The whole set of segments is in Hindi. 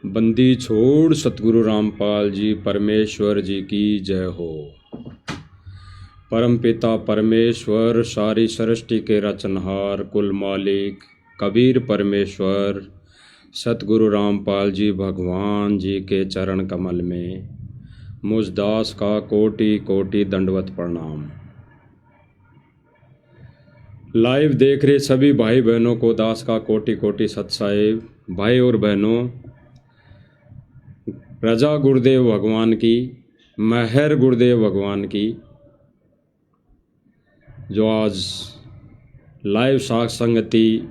बंदी छोड़ सतगुरु रामपाल जी परमेश्वर जी की जय हो। परमपिता परमेश्वर सारी सृष्टि के रचनहार कुल मालिक कबीर परमेश्वर सतगुरु रामपाल जी भगवान जी के चरण कमल में मुझ दास का कोटि कोटि दंडवत प्रणाम। लाइव देख रहे सभी भाई बहनों को दास का कोटि कोटि सत साहिब। भाई और बहनों, रजा गुरुदेव भगवान की, महर गुरुदेव भगवान की, जो आज लाइव साख संगति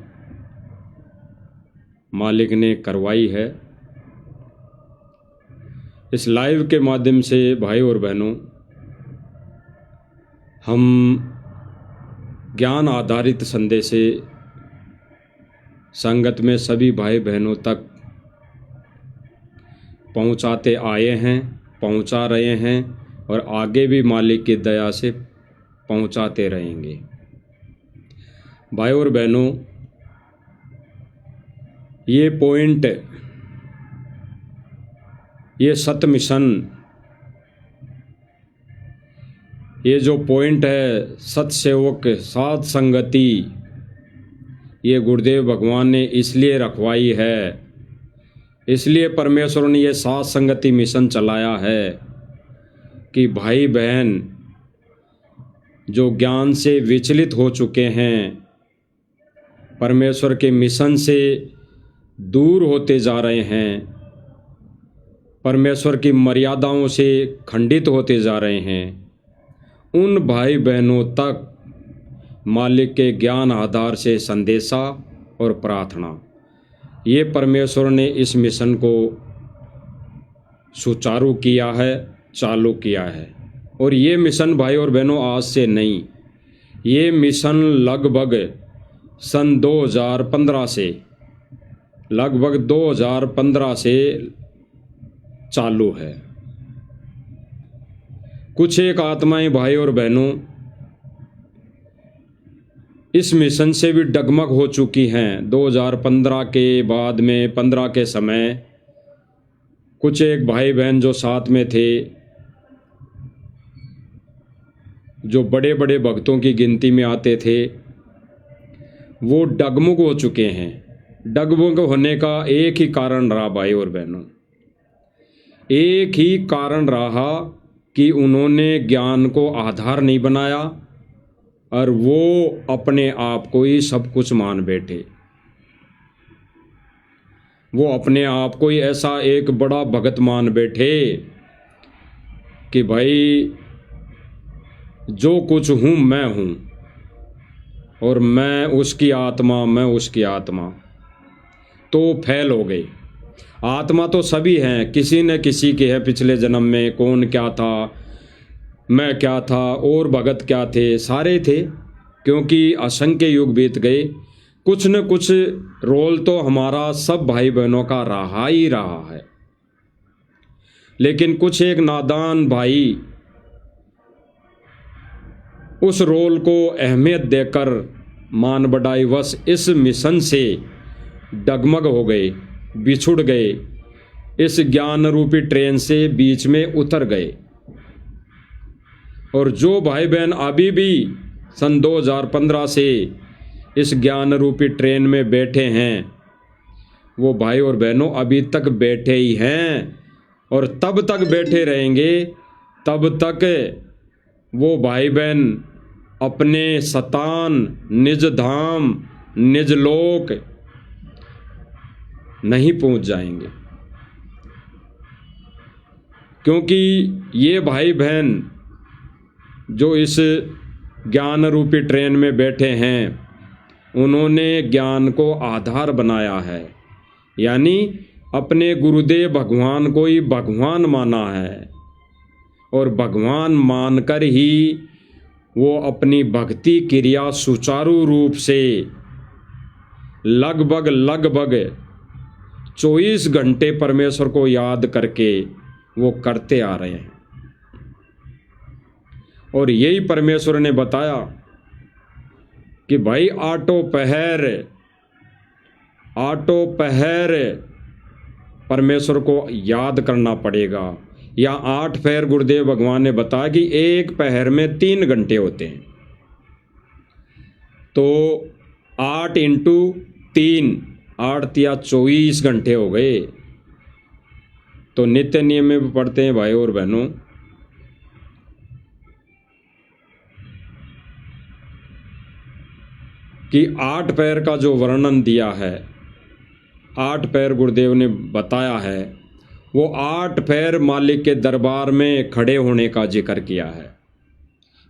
मालिक ने करवाई है। इस लाइव के माध्यम से भाई और बहनों, हम ज्ञान आधारित संदेश संगत में सभी भाई बहनों तक पहुंचाते आए हैं, पहुंचा रहे हैं और आगे भी मालिक की दया से पहुंचाते रहेंगे। भाई और बहनों, ये पॉइंट, ये सत मिशन, ये जो पॉइंट है सत्सेवक साध संगति, ये गुरुदेव भगवान ने इसलिए रखवाई है, इसलिए परमेश्वर ने ये साध संगति मिशन चलाया है कि भाई बहन जो ज्ञान से विचलित हो चुके हैं, परमेश्वर के मिशन से दूर होते जा रहे हैं, परमेश्वर की मर्यादाओं से खंडित होते जा रहे हैं, उन भाई बहनों तक मालिक के ज्ञान आधार से संदेशा और प्रार्थना, ये परमेश्वर ने इस मिशन को सुचारू किया है, चालू किया है। और ये मिशन भाई और बहनों आज से नहीं, ये मिशन लगभग सन 2015 से, लगभग 2015 से चालू है। कुछ एक आत्माएं भाई और बहनों इस मिशन से भी डगमग हो चुकी हैं। 2015 के बाद में 15 के समय कुछ एक भाई बहन जो साथ में थे, जो बड़े बड़े भक्तों की गिनती में आते थे, वो डगमग हो चुके हैं। डगमग होने का एक ही कारण रहा भाई और बहनों, एक ही कारण रहा कि उन्होंने ज्ञान को आधार नहीं बनाया और वो अपने आप को ही सब कुछ मान बैठे। वो अपने आप को ही ऐसा एक बड़ा भगत मान बैठे कि भाई जो कुछ हूँ मैं हूँ और मैं उसकी आत्मा, मैं उसकी आत्मा। तो फैल हो गई। आत्मा तो सभी हैं, किसी न किसी के है। पिछले जन्म में कौन क्या था, मैं क्या था और भगत क्या थे, सारे थे, क्योंकि असंख्य युग बीत गए। कुछ न कुछ रोल तो हमारा सब भाई बहनों का रहा ही रहा है। लेकिन कुछ एक नादान भाई उस रोल को अहमियत देकर मान बढ़ाई वश इस मिशन से डगमग हो गए, बिछुड़ गए, इस ज्ञान रूपी ट्रेन से बीच में उतर गए। और जो भाई बहन अभी भी सन 2015 से इस ज्ञान रूपी ट्रेन में बैठे हैं, वो भाई और बहनों अभी तक बैठे ही हैं और तब तक बैठे रहेंगे, तब तक वो भाई बहन अपने सतान निज धाम निज लोक नहीं पहुंच जाएंगे। क्योंकि ये भाई बहन जो इस ज्ञान रूपी ट्रेन में बैठे हैं, उन्होंने ज्ञान को आधार बनाया है, यानी अपने गुरुदेव भगवान को ही भगवान माना है और भगवान मानकर ही वो अपनी भक्ति क्रिया सुचारू रूप से लगभग 24 घंटे परमेश्वर को याद करके वो करते आ रहे हैं। और यही परमेश्वर ने बताया कि भाई आटो पहर परमेश्वर को याद करना पड़ेगा। या 8 पहर गुरुदेव भगवान ने बताया कि एक पहर में 3 घंटे होते हैं, तो 8 इंटू 3, 8 या 24 घंटे हो गए। तो नित्य नियम में भी पढ़ते हैं भाई और बहनों कि 8 पैर का जो वर्णन दिया है, 8 पैर गुरुदेव ने बताया है, वो 8 पैर मालिक के दरबार में खड़े होने का जिक्र किया है।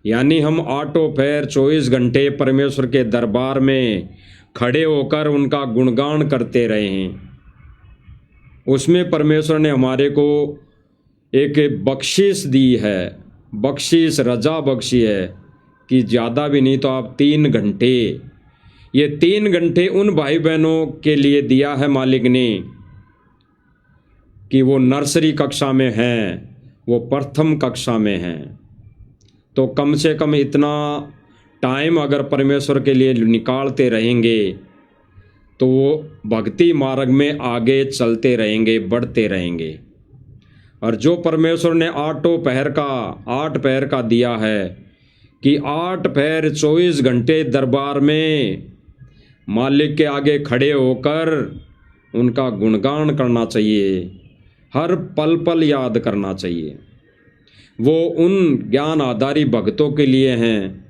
यानी हम 8 पैर 24 घंटे परमेश्वर के दरबार में खड़े होकर उनका गुणगान करते रहे हैं। उसमें परमेश्वर ने हमारे को एक बख्शिश दी है, बख्शिश रजा बख्शी है कि ज़्यादा भी नहीं तो आप 3 घंटे, ये 3 घंटे उन भाई बहनों के लिए दिया है मालिक ने कि वो नर्सरी कक्षा में हैं, वो प्रथम कक्षा में हैं। तो कम से कम इतना टाइम अगर परमेश्वर के लिए निकालते रहेंगे तो वो भक्ति मार्ग में आगे चलते रहेंगे, बढ़ते रहेंगे। और जो परमेश्वर ने 8 पहर का दिया है कि 8 पहर 24 घंटे दरबार में मालिक के आगे खड़े होकर उनका गुणगान करना चाहिए, हर पल पल याद करना चाहिए। वो उन ज्ञान आधारी भक्तों के लिए हैं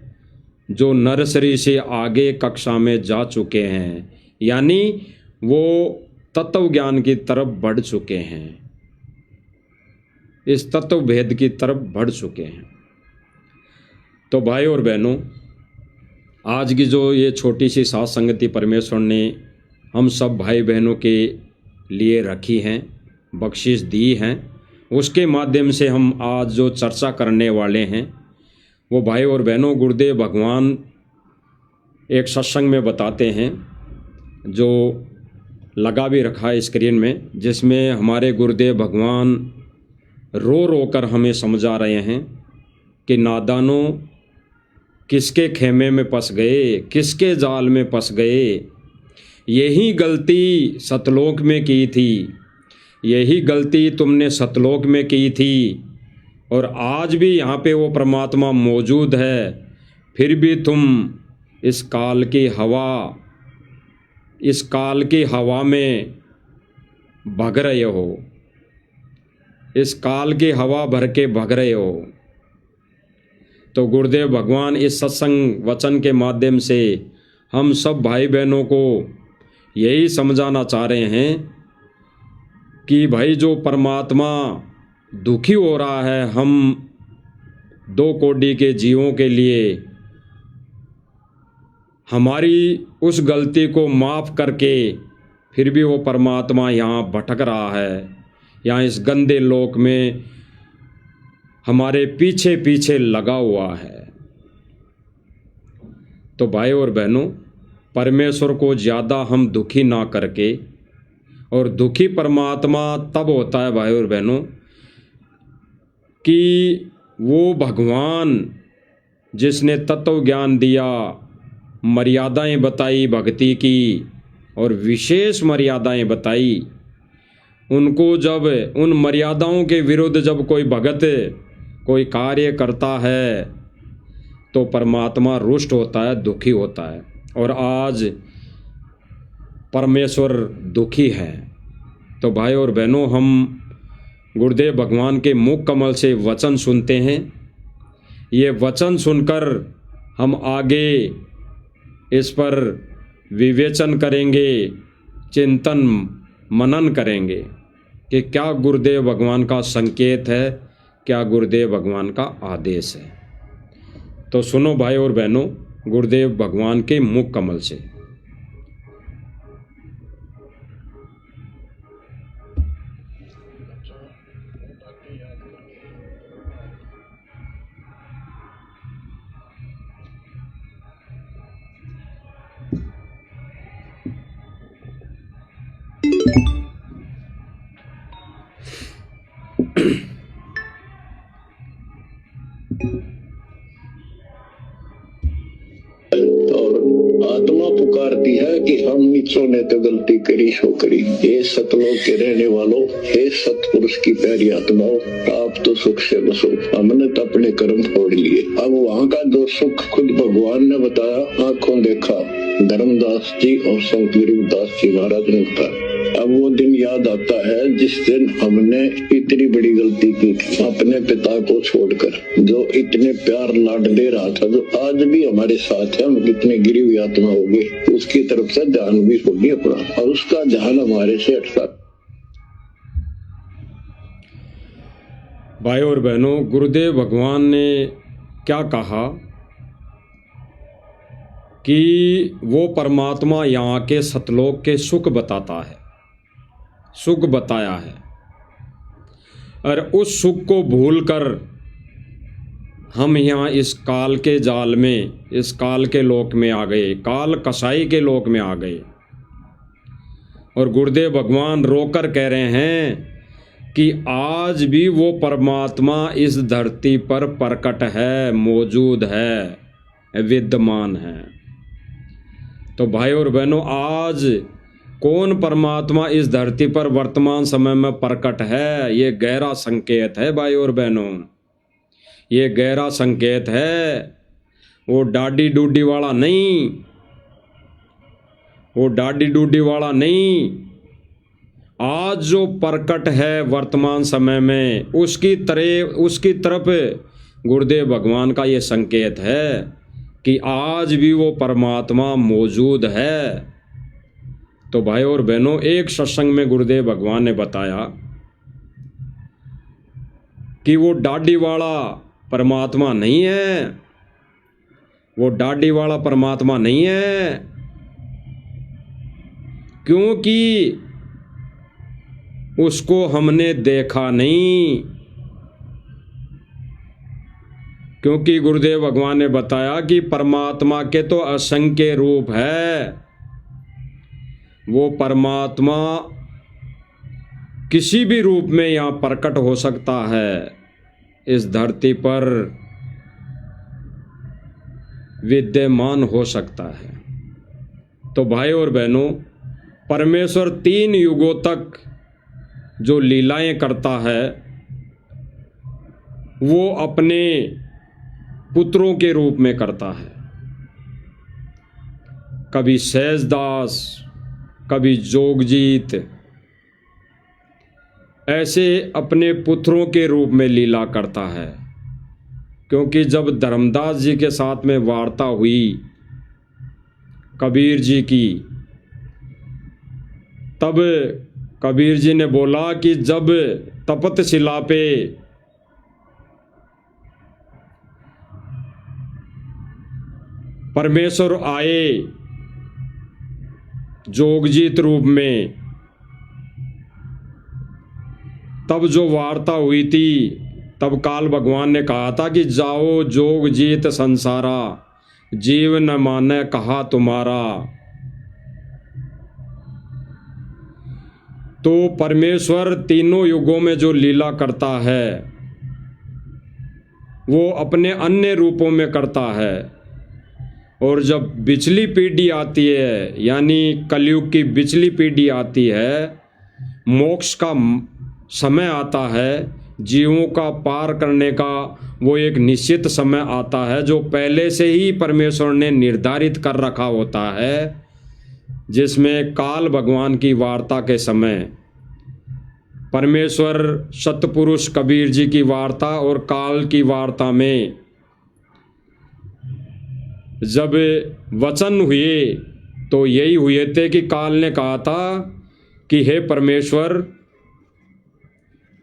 जो नर्सरी से आगे कक्षा में जा चुके हैं, यानी वो तत्व ज्ञान की तरफ बढ़ चुके हैं, इस तत्व भेद की तरफ बढ़ चुके हैं। तो भाई और बहनों, आज की जो ये छोटी सी साथ संगति परमेश्वर ने हम सब भाई बहनों के लिए रखी हैं, बख्शिश दी हैं, उसके माध्यम से हम आज जो चर्चा करने वाले हैं वो भाई और बहनों गुरुदेव भगवान एक सत्संग में बताते हैं, जो लगा भी रखा है स्क्रीन में, जिसमें हमारे गुरुदेव भगवान रो रो कर हमें समझा रहे हैं कि नादानों किसके खेमे में फंस गए, किसके जाल में फंस गए। यही गलती सतलोक में की थी, यही गलती तुमने सतलोक में की थी, और आज भी यहाँ पे वो परमात्मा मौजूद है, फिर भी तुम इस काल की हवा में भग रहे हो, इस काल की हवा भर के भग रहे हो। तो गुरुदेव भगवान इस सत्संग वचन के माध्यम से हम सब भाई बहनों को यही समझाना चाह रहे हैं कि भाई जो परमात्मा दुखी हो रहा है हम 2 कोटि के जीवों के लिए, हमारी उस गलती को माफ़ करके फिर भी वो परमात्मा यहाँ भटक रहा है, यहाँ इस गंदे लोक में हमारे पीछे पीछे लगा हुआ है। तो भाई और बहनों, परमेश्वर को ज़्यादा हम दुखी ना करके, और दुखी परमात्मा तब होता है भाई और बहनों कि वो भगवान जिसने तत्व ज्ञान दिया, मर्यादाएं बताई भक्ति की और विशेष मर्यादाएं बताई, उनको जब उन मर्यादाओं के विरुद्ध जब कोई भगत कोई कार्य करता है तो परमात्मा रुष्ट होता है, दुखी होता है। और आज परमेश्वर दुखी है। तो भाई और बहनों, हम गुरुदेव भगवान के मुख कमल से वचन सुनते हैं। ये वचन सुनकर हम आगे इस पर विवेचन करेंगे, चिंतन मनन करेंगे कि क्या गुरुदेव भगवान का संकेत है, क्या गुरुदेव भगवान का आदेश है। तो सुनो भाई और बहनों, गुरुदेव भगवान के मुख कमल से। और आत्मा पुकारती है कि हम सो ने तो गलती करी सो करी। हे सतलोक के रहने वालों, हे सतपुरुष की प्यारी आत्माओं, आप तो सुख से बसो, हमने तो अपने कर्म छोड़ लिए। अब वहाँ का जो सुख खुद भगवान ने बताया, आंखों देखा, धर्मदास जी और संत गरीबदास जी महाराज ने बताया। अब वो दिन याद आता है जिस दिन हमने इतनी बड़ी गलती की थी, अपने पिता को छोड़कर, जो इतने प्यार लाड दे रहा था, जो आज भी हमारे साथ है। हम कितने गिरी हुई आत्मा हो गए, उसकी तरफ से ध्यान भी छोड़िए अपना, और उसका ध्यान हमारे से हटता। भाई और बहनों, गुरुदेव भगवान ने क्या कहा कि वो परमात्मा यहाँ के सतलोक के सुख बताता है, सुख बताया है, और उस सुख को भूलकर हम यहाँ इस काल के जाल में, इस काल के लोक में आ गए, काल कसाई के लोक में आ गए। और गुरुदेव भगवान रोकर कह रहे हैं कि आज भी वो परमात्मा इस धरती पर प्रकट है, मौजूद है, विद्यमान है। तो भाई और बहनों, आज कौन परमात्मा इस धरती पर वर्तमान समय में प्रकट है, ये गहरा संकेत है भाई और बहनों, ये गहरा संकेत है। वो डाडी डूडी वाला नहीं, वो डाडी डूडी वाला नहीं, आज जो प्रकट है वर्तमान समय में, उसकी तरफ गुरुदेव भगवान का ये संकेत है कि आज भी वो परमात्मा मौजूद है। तो भाई और बहनों, एक सत्संग में गुरुदेव भगवान ने बताया कि वो डाडी वाला परमात्मा नहीं है, वो डाडी वाला परमात्मा नहीं है, क्योंकि उसको हमने देखा नहीं। क्योंकि गुरुदेव भगवान ने बताया कि परमात्मा के तो असंख्य रूप है, वो परमात्मा किसी भी रूप में यहाँ प्रकट हो सकता है, इस धरती पर विद्यमान हो सकता है। तो भाई और बहनों, परमेश्वर 3 युगों तक जो लीलाएं करता है, वो अपने पुत्रों के रूप में करता है। कभी सहजदास, कभी जोगजीत, ऐसे अपने पुत्रों के रूप में लीला करता है। क्योंकि जब धर्मदास जी के साथ में वार्ता हुई कबीर जी की, तब कबीर जी ने बोला कि जब तपत शिला पे परमेश्वर आए जोगजीत रूप में, तब जो वार्ता हुई थी, तब काल भगवान ने कहा था कि जाओ जोगजीत संसारा, जीव न माने कहा तुम्हारा। तो परमेश्वर तीनों युगों में जो लीला करता है, वो अपने अन्य रूपों में करता है। और जब बिचली पीढ़ी आती है, यानी कलयुग की बिचली पीढ़ी आती है, मोक्ष का समय आता है, जीवों का पार करने का वो एक निश्चित समय आता है, जो पहले से ही परमेश्वर ने निर्धारित कर रखा होता है, जिसमें काल भगवान की वार्ता के समय परमेश्वर सतपुरुष कबीर जी की वार्ता और काल की वार्ता में जब वचन हुए, तो यही हुए थे कि काल ने कहा था कि हे परमेश्वर,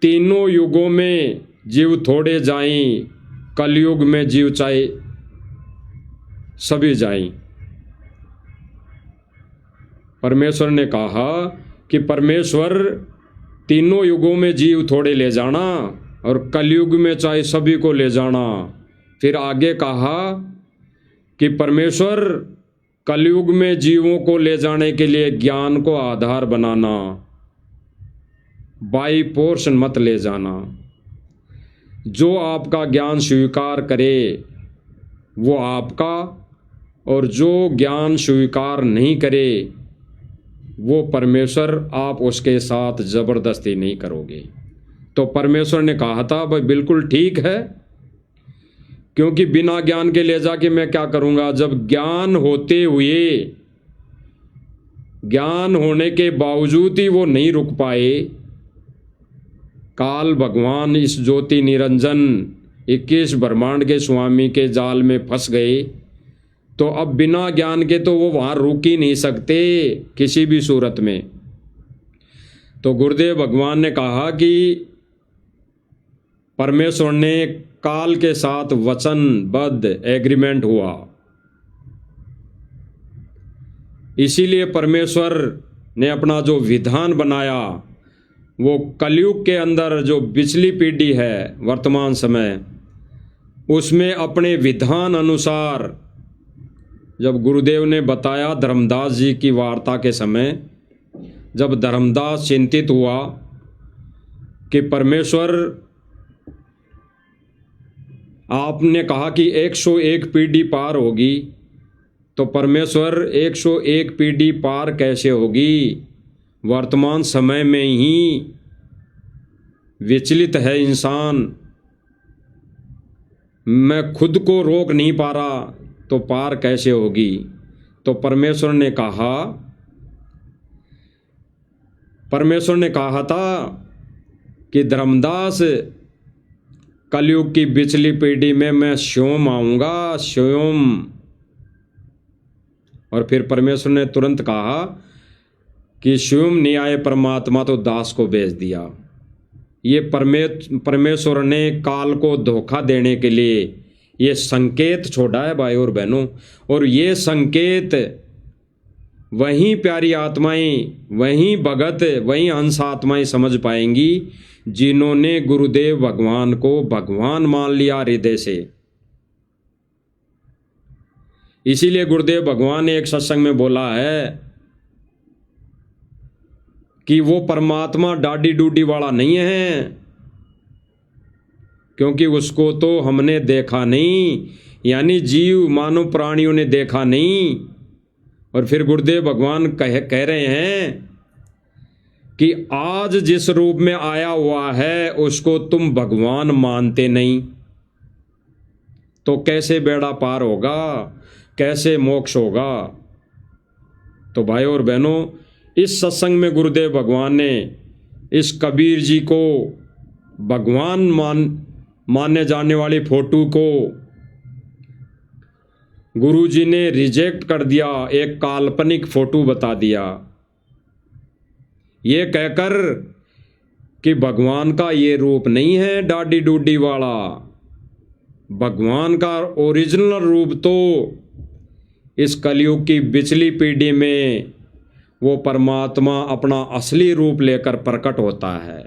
तीनों युगों में जीव थोड़े जाएं, कलयुग में जीव चाहे सभी जाएं। परमेश्वर ने कहा कि परमेश्वर, तीनों युगों में जीव थोड़े ले जाना और कलयुग में चाहे सभी को ले जाना। फिर आगे कहा कि परमेश्वर, कलयुग में जीवों को ले जाने के लिए ज्ञान को आधार बनाना, बाई पोर्शन मत ले जाना। जो आपका ज्ञान स्वीकार करे वो आपका, और जो ज्ञान स्वीकार नहीं करे वो परमेश्वर आप उसके साथ ज़बरदस्ती नहीं करोगे। तो परमेश्वर ने कहा था भाई बिल्कुल ठीक है, क्योंकि बिना ज्ञान के ले जाके मैं क्या करूँगा, जब ज्ञान होते हुए, ज्ञान होने के बावजूद ही वो नहीं रुक पाए, काल भगवान इस ज्योति निरंजन 21 ब्रह्मांड के स्वामी के जाल में फंस गए, तो अब बिना ज्ञान के तो वो वहाँ रुक ही नहीं सकते किसी भी सूरत में। तो गुरुदेव भगवान ने कहा कि परमेश्वर ने काल के साथ वचनबद्ध एग्रीमेंट हुआ, इसीलिए परमेश्वर ने अपना जो विधान बनाया, वो कलयुग के अंदर जो पिछली पीढ़ी है वर्तमान समय, उसमें अपने विधान अनुसार जब गुरुदेव ने बताया धर्मदास जी की वार्ता के समय, जब धर्मदास चिंतित हुआ कि परमेश्वर आपने कहा कि 101 पीढ़ी पार होगी, तो परमेश्वर 101 पीढ़ी पार कैसे होगी, वर्तमान समय में ही विचलित है इंसान, मैं खुद को रोक नहीं पा रहा, तो पार कैसे होगी। तो परमेश्वर ने कहा था कि धर्मदास कलयुग की पिछली पीढ़ी में मैं स्वयं आऊँगा, स्वयं। और फिर परमेश्वर ने तुरंत कहा कि स्वयं नहीं आए परमात्मा तो दास को भेज दिया। ये परमेश्वर ने काल को धोखा देने के लिए ये संकेत छोड़ा है भाई और बहनों, और ये संकेत वहीं प्यारी आत्माएं, वहीं भगत, वहीं हंस आत्माएं समझ पाएंगी जिन्होंने गुरुदेव भगवान को भगवान मान लिया हृदय से। इसीलिए गुरुदेव भगवान ने एक सत्संग में बोला है कि वो परमात्मा डाडी डूडी वाला नहीं है, क्योंकि उसको तो हमने देखा नहीं, यानी जीव मानव प्राणियों ने देखा नहीं। और फिर गुरुदेव भगवान कह रहे हैं कि आज जिस रूप में आया हुआ है उसको तुम भगवान मानते नहीं, तो कैसे बेड़ा पार होगा, कैसे मोक्ष होगा। तो भाई और बहनों, इस सत्संग में गुरुदेव भगवान ने इस कबीर जी को भगवान मानने जाने वाली फोटो को गुरु जी ने रिजेक्ट कर दिया, एक काल्पनिक फोटो बता दिया, ये कहकर कि भगवान का ये रूप नहीं है डाडी डूडी वाला, भगवान का ओरिजिनल रूप तो इस कलयुग की पिछली पीढ़ी में वो परमात्मा अपना असली रूप लेकर प्रकट होता है।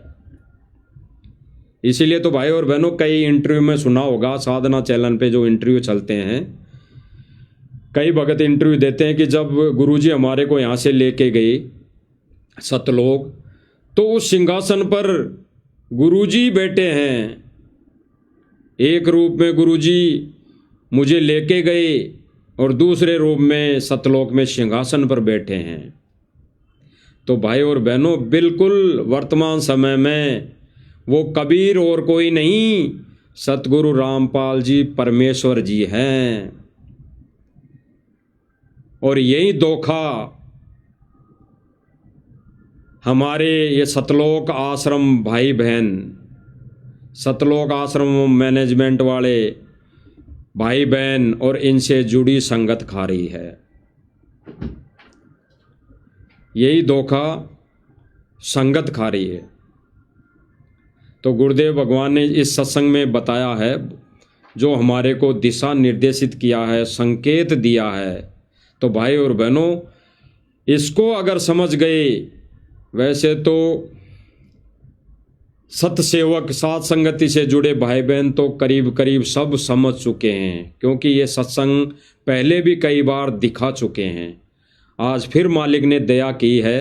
इसीलिए तो भाई और बहनों, कई इंटरव्यू में सुना होगा, साधना चैनल पे जो इंटरव्यू चलते हैं, कई भगत इंटरव्यू देते हैं कि जब गुरुजी हमारे को यहाँ से लेके गए सतलोक, तो उस सिंहासन पर गुरुजी बैठे हैं, एक रूप में गुरुजी मुझे लेके गए और दूसरे रूप में सतलोक में सिंहासन पर बैठे हैं। तो भाई और बहनों, बिल्कुल वर्तमान समय में वो कबीर और कोई नहीं, सतगुरु रामपाल जी परमेश्वर जी हैं। और यही धोखा हमारे ये सतलोक आश्रम भाई बहन, सतलोक आश्रम मैनेजमेंट वाले भाई बहन और इनसे जुड़ी संगत खा रही है। यही धोखा संगत खा रही है। तो गुरुदेव भगवान ने इस सत्संग में बताया है, जो हमारे को दिशा निर्देशित किया है, संकेत दिया है। तो भाई और बहनों, इसको अगर समझ गए, वैसे तो सतसेवक साथ संगति से जुड़े भाई बहन तो करीब करीब सब समझ चुके हैं, क्योंकि ये सत्संग पहले भी कई बार दिखा चुके हैं। आज फिर मालिक ने दया की है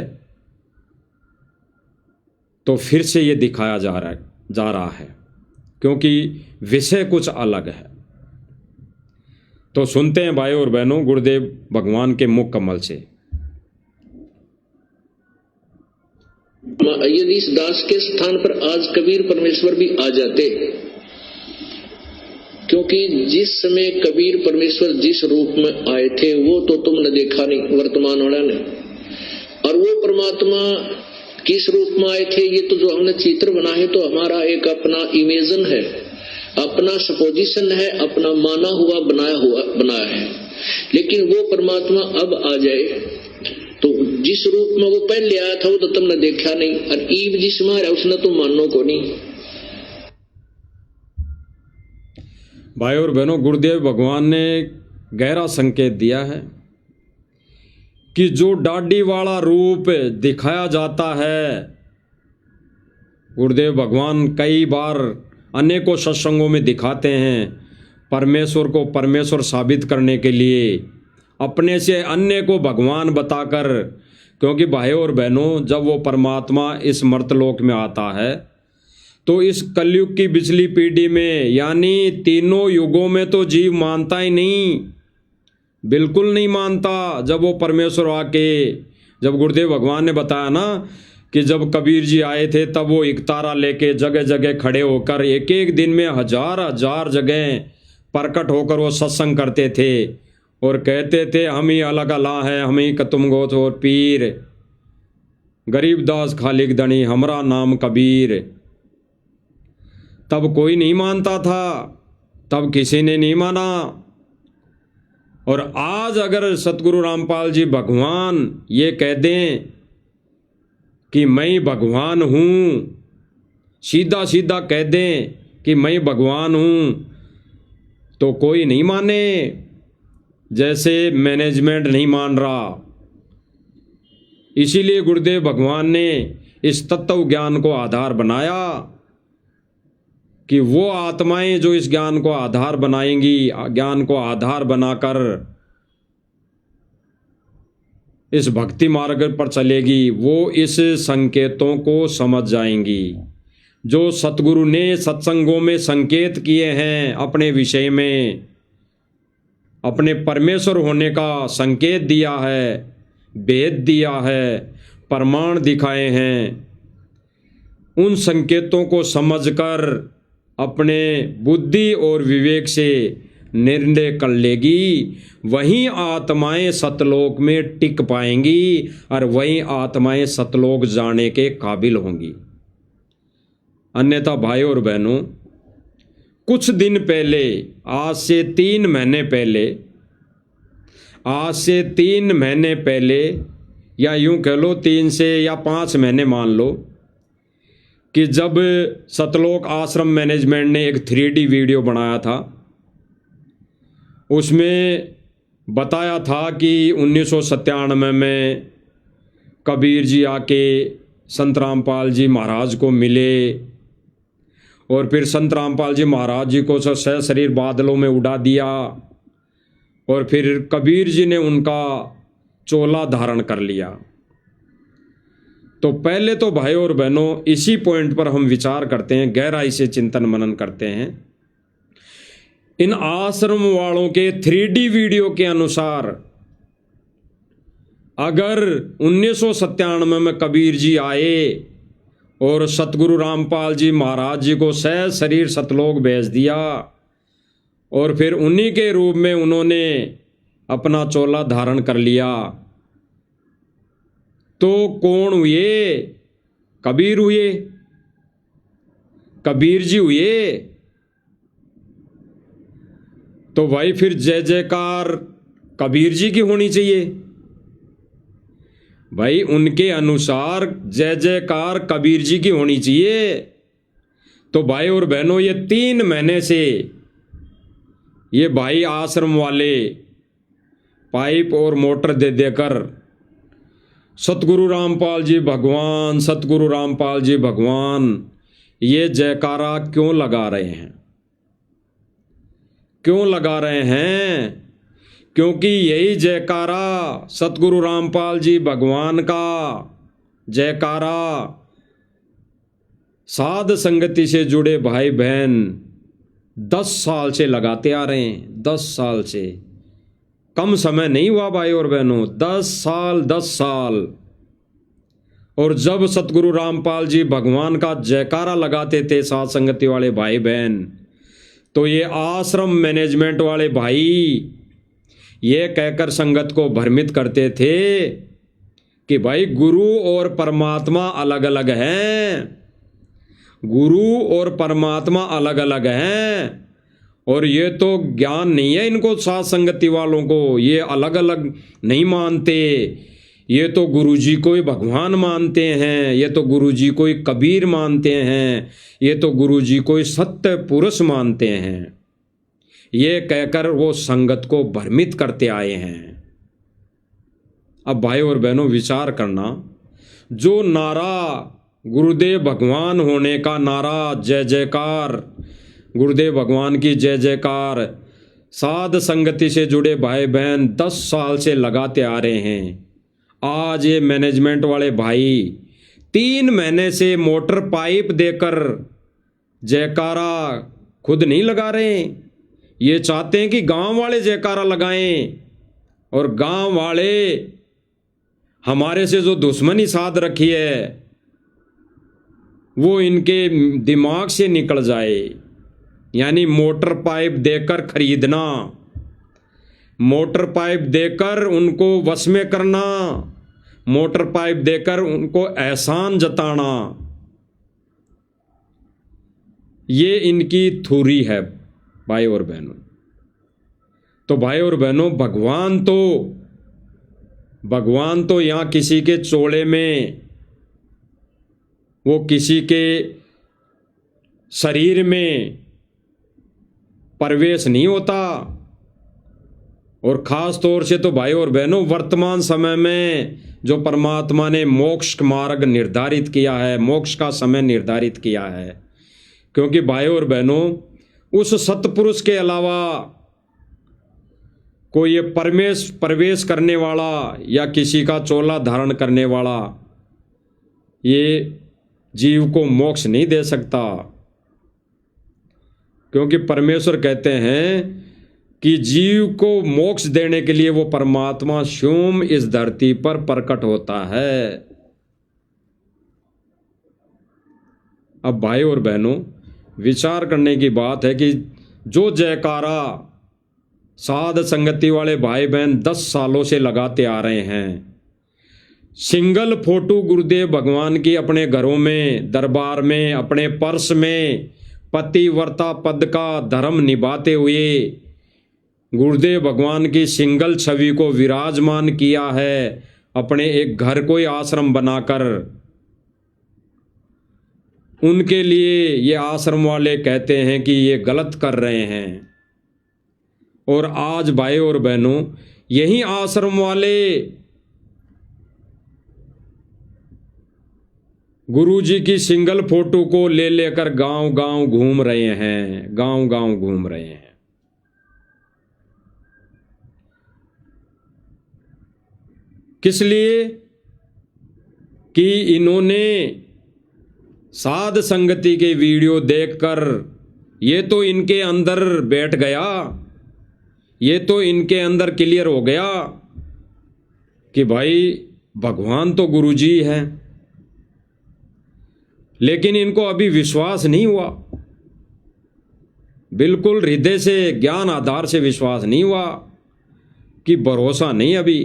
तो फिर से ये दिखाया जा रहा है, क्योंकि विषय कुछ अलग है। तो सुनते हैं भाई और बहनों गुरुदेव भगवान के मुख कमल से। यदि इस दास के स्थान पर आज कबीर परमेश्वर भी आ जाते, क्योंकि जिस समय कबीर परमेश्वर जिस रूप में आए थे वो तो तुमने देखा नहीं, वर्तमान वाला ने, और वो परमात्मा किस रूप में आए थे ये तो जो हमने चित्र बना है तो हमारा एक अपना इमेजन है, अपना सपोजिशन है, अपना माना हुआ बनाया है। लेकिन वो परमात्मा अब आ जाए तो जिस रूप में वो पहले आया था वो तो तुमने देखा नहीं, और ईब जिसमें है उसने तो मानो को नहीं। भाई और बहनों, गुरुदेव भगवान ने गहरा संकेत दिया है कि जो डाडी वाला रूप दिखाया जाता है, गुरुदेव भगवान कई बार अनेकों सत्संगों में दिखाते हैं, परमेश्वर को परमेश्वर साबित करने के लिए अपने से अन्य को भगवान बताकर। क्योंकि भाई और बहनों, जब वो परमात्मा इस मर्तलोक में आता है तो इस कलयुग की पिछली पीढ़ी में यानी तीनों युगों में तो जीव मानता ही नहीं, बिल्कुल नहीं मानता। जब वो परमेश्वर आके, जब गुरुदेव भगवान ने बताया ना कि जब कबीर जी आए थे तब वो इकतारा लेके जगह जगह खड़े होकर एक एक दिन में हजार हजार जगह प्रकट होकर वो सत्संग करते थे और कहते थे हम ही अलग अला है, हम ही कतुम गोत और पीर, गरीबदास खालिक दणी हमरा नाम कबीर। तब कोई नहीं मानता था, तब किसी ने नहीं माना। और आज अगर सतगुरु रामपाल जी भगवान ये कह दें कि मैं भगवान हूँ, सीधा सीधा कह दें कि मैं भगवान हूँ, तो कोई नहीं माने। जैसे मैनेजमेंट नहीं मान रहा, इसीलिए गुरुदेव भगवान ने इस तत्व ज्ञान को आधार बनाया कि वो आत्माएं जो इस ज्ञान को आधार बनाएंगी, ज्ञान को आधार बनाकर इस भक्ति मार्ग पर चलेगी, वो इस संकेतों को समझ जाएंगी जो सतगुरु ने सत्संगों में संकेत किए हैं, अपने विषय में अपने परमेश्वर होने का संकेत दिया है, भेद दिया है, प्रमाण दिखाए हैं। उन संकेतों को समझकर अपने बुद्धि और विवेक से निर्णय कर लेगी, वहीं आत्माएं सतलोक में टिक पाएंगी और वहीं आत्माएं सतलोक जाने के काबिल होंगी। अन्यथा भाई और बहनों, कुछ दिन पहले, आज से 3 महीने पहले, या यूं कह लो 3 से या 5 महीने मान लो, कि जब सतलोक आश्रम मैनेजमेंट ने एक 3D वीडियो बनाया था, उसमें बताया था कि 1997 में कबीर जी आके संत रामपाल जी महाराज को मिले और फिर संत रामपाल जी महाराज जी को सशरीर बादलों में उड़ा दिया और फिर कबीर जी ने उनका चोला धारण कर लिया। तो पहले तो भाई और बहनों, इसी पॉइंट पर हम विचार करते हैं, गहराई से चिंतन मनन करते हैं। इन आश्रम वालों के 3D वीडियो के अनुसार अगर 1997 में कबीर जी आए और सतगुरु रामपाल जी महाराज जी को सशरीर सतलोक भेज दिया और फिर उन्हीं के रूप में उन्होंने अपना चोला धारण कर लिया, तो कौन हुए? कबीर हुए, कबीर जी हुए। तो भाई फिर जय जयकार कबीर जी की होनी चाहिए। भाई उनके अनुसार जय जयकार कबीर जी की होनी चाहिए। तो भाई और बहनों, ये 3 महीने से ये भाई आश्रम वाले पाइप और मोटर दे देकर सतगुरु रामपाल जी भगवान, सतगुरु रामपाल जी भगवान, ये जयकारा क्यों लगा रहे हैं? क्यों लगा रहे हैं? क्योंकि यही जयकारा सतगुरु रामपाल जी भगवान का जयकारा साध संगति से जुड़े भाई बहन 10 साल से लगाते आ रहे हैं। 10 साल से कम समय नहीं हुआ भाई और बहनों, 10 साल। और जब सतगुरु रामपाल जी भगवान का जयकारा लगाते थे साथ संगति वाले भाई बहन, तो ये आश्रम मैनेजमेंट वाले भाई ये कहकर संगत को भ्रमित करते थे कि भाई गुरु और परमात्मा अलग अलग हैं, गुरु और परमात्मा अलग अलग हैं, और ये तो ज्ञान नहीं है इनको साथ संगति वालों को, ये अलग अलग नहीं मानते, ये तो गुरु जी को ही भगवान मानते हैं, ये तो गुरु जी को ही कबीर मानते हैं, ये तो गुरु जी को ही सत्य पुरुष मानते हैं। ये कहकर वो संगत को भ्रमित करते आए हैं। अब भाई और बहनों विचार करना, जो नारा गुरुदेव भगवान होने का नारा, जय जयकार गुरुदेव भगवान की जय जयकार, साध संगति से जुड़े भाई बहन 10 साल से लगाते आ रहे हैं। आज ये मैनेजमेंट वाले भाई 3 महीने से मोटर पाइप देकर जयकारा खुद नहीं लगा रहे, ये चाहते हैं कि गांव वाले जयकारा लगाएं, और गांव वाले हमारे से जो दुश्मनी साध रखी है वो इनके दिमाग से निकल जाए। यानी मोटर पाइप देकर खरीदना, मोटर पाइप देकर उनको वश में करना, मोटर पाइप देकर उनको एहसान जताना, ये इनकी थ्योरी है भाई और बहनों। तो भाई और बहनों, भगवान तो यहाँ किसी के चोले में, वो किसी के शरीर में प्रवेश नहीं होता। और ख़ास तौर से तो भाई और बहनों, वर्तमान समय में जो परमात्मा ने मोक्ष मार्ग निर्धारित किया है, मोक्ष का समय निर्धारित किया है, क्योंकि भाई और बहनों उस सतपुरुष के अलावा कोई ये प्रवेश करने वाला या किसी का चोला धारण करने वाला ये जीव को मोक्ष नहीं दे सकता। क्योंकि परमेश्वर कहते हैं कि जीव को मोक्ष देने के लिए वो परमात्मा स्वयं इस धरती पर प्रकट होता है। अब भाई और बहनों, विचार करने की बात है कि जो जयकारा साध संगति वाले भाई बहन 10 सालों से लगाते आ रहे हैं, सिंगल फोटो गुरुदेव भगवान की अपने घरों में, दरबार में, अपने पर्स में पतिव्रता पद का धर्म निभाते हुए गुरुदेव भगवान की सिंगल छवि को विराजमान किया है, अपने एक घर को ही आश्रम बनाकर। उनके लिए ये आश्रम वाले कहते हैं कि ये गलत कर रहे हैं। और आज भाई और बहनों, यही आश्रम वाले गुरु जी की सिंगल फोटो को ले लेकर गांव गांव घूम रहे हैं, गांव गांव घूम रहे हैं। किस लिए? कि इन्होंने साध संगति के वीडियो देखकर ये तो इनके अंदर बैठ गया, ये तो इनके अंदर क्लियर हो गया कि भाई भगवान तो गुरु जी है, लेकिन इनको अभी विश्वास नहीं हुआ, बिल्कुल हृदय से, ज्ञान आधार से विश्वास नहीं हुआ, कि भरोसा नहीं अभी।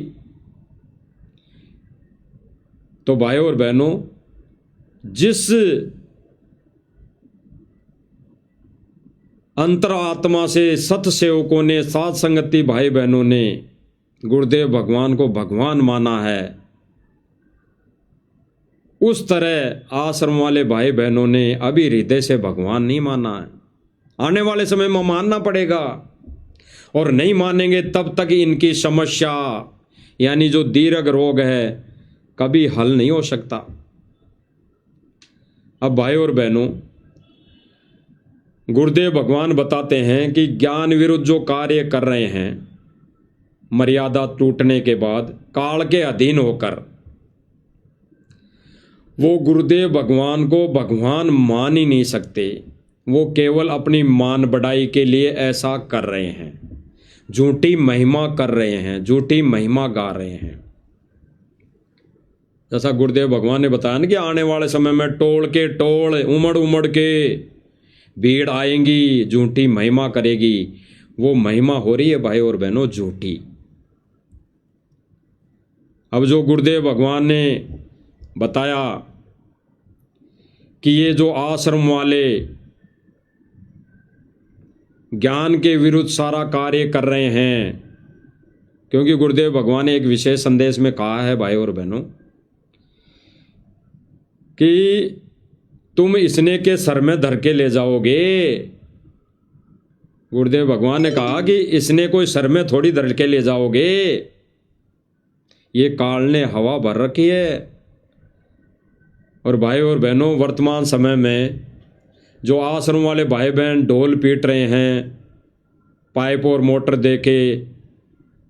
तो भाई और बहनों, जिस अंतरात्मा से सत सेवकों ने, साध संगति भाई बहनों ने गुरुदेव भगवान को भगवान माना है, उस तरह आश्रम वाले भाई बहनों ने अभी हृदय से भगवान नहीं माना है। आने वाले समय में मानना पड़ेगा, और नहीं मानेंगे तब तक इनकी समस्या यानी जो दीर्घ रोग है कभी हल नहीं हो सकता। अब भाई और बहनों, गुरुदेव भगवान बताते हैं कि ज्ञान विरुद्ध जो कार्य कर रहे हैं, मर्यादा टूटने के बाद काल के अधीन होकर, वो गुरुदेव भगवान को भगवान मान ही नहीं सकते। वो केवल अपनी मान बढ़ाई के लिए ऐसा कर रहे हैं, झूठी महिमा कर रहे हैं, झूठी महिमा गा रहे हैं। जैसा गुरुदेव भगवान ने बताया ना कि आने वाले समय में टोल के टोल उमड़ उमड़ के भीड़ आएंगी, झूठी महिमा करेगी। वो महिमा हो रही है भाई और बहनों झूठी। अब जो गुरुदेव भगवान ने बताया कि ये जो आश्रम वाले ज्ञान के विरुद्ध सारा कार्य कर रहे हैं, क्योंकि गुरुदेव भगवान ने एक विशेष संदेश में कहा है भाई और बहनों कि तुम इसने के सर में धर के ले जाओगे। गुरुदेव भगवान ने कहा कि इसने कोई सर में थोड़ी धर के ले जाओगे, ये काल ने हवा भर रखी है। और भाई और बहनों वर्तमान समय में जो आश्रम वाले भाई बहन ढोल पीट रहे हैं पाइप और मोटर देके,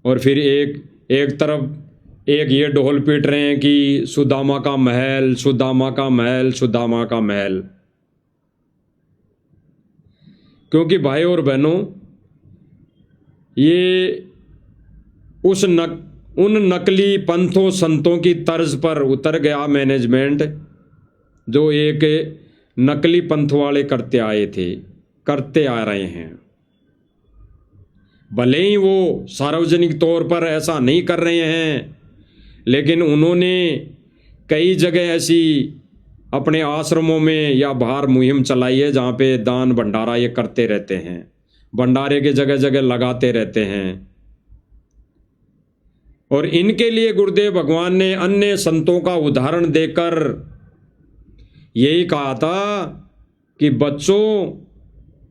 और फिर एक तरफ एक ये ढोल पीट रहे हैं कि सुदामा का महल, सुदामा का महल, सुदामा का महल। क्योंकि भाई और बहनों ये उन नकली पंथों संतों की तर्ज पर उतर गया मैनेजमेंट, जो एक नकली पंथ वाले करते आ रहे हैं। भले ही वो सार्वजनिक तौर पर ऐसा नहीं कर रहे हैं, लेकिन उन्होंने कई जगह ऐसी अपने आश्रमों में या बाहर मुहिम चलाई है जहाँ पे दान भंडारा ये करते रहते हैं, भंडारे के जगह जगह लगाते रहते हैं। और इनके लिए गुरुदेव भगवान ने अन्य संतों का उदाहरण देकर यही कहा था कि बच्चों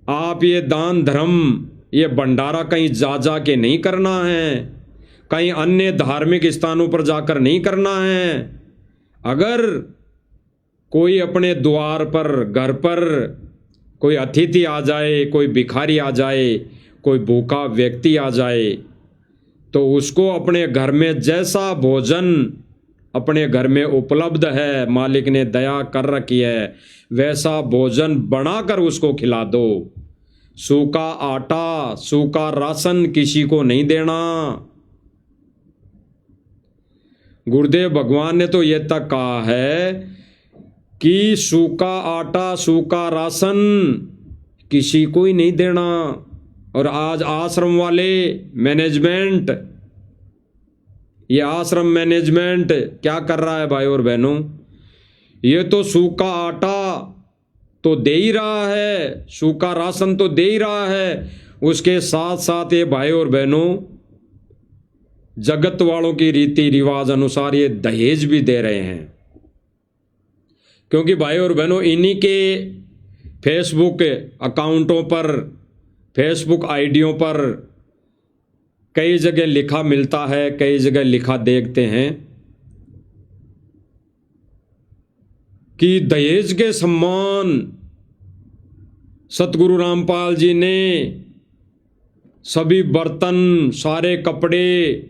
आप ये दान धर्म ये भंडारा कहीं जा के नहीं करना है, कहीं अन्य धार्मिक स्थानों पर जाकर नहीं करना है। अगर कोई अपने द्वार पर घर पर कोई अतिथि आ जाए, कोई भिखारी आ जाए, कोई भूखा व्यक्ति आ जाए, तो उसको अपने घर में जैसा भोजन अपने घर में उपलब्ध है, मालिक ने दया कर रखी है, वैसा भोजन बनाकर उसको खिला दो। सूखा आटा, सूखा राशन किसी को नहीं देना। गुरुदेव भगवान ने तो यह तक कहा है कि सूखा आटा, सूखा राशन किसी को ही नहीं देना। और आज आश्रम वाले मैनेजमेंट, ये आश्रम मैनेजमेंट क्या कर रहा है भाई और बहनों, ये तो सूखा आटा तो दे ही रहा है, सूखा राशन तो दे ही रहा है, उसके साथ साथ ये भाई और बहनों जगत वालों की रीति रिवाज अनुसार ये दहेज भी दे रहे हैं। क्योंकि भाई और बहनों इन्हीं के फेसबुक अकाउंटों पर, फेसबुक आईडियों पर कई जगह लिखा मिलता है, कई जगह लिखा देखते हैं कि दहेज के सम्मान सतगुरु रामपाल जी ने सभी बर्तन, सारे कपड़े,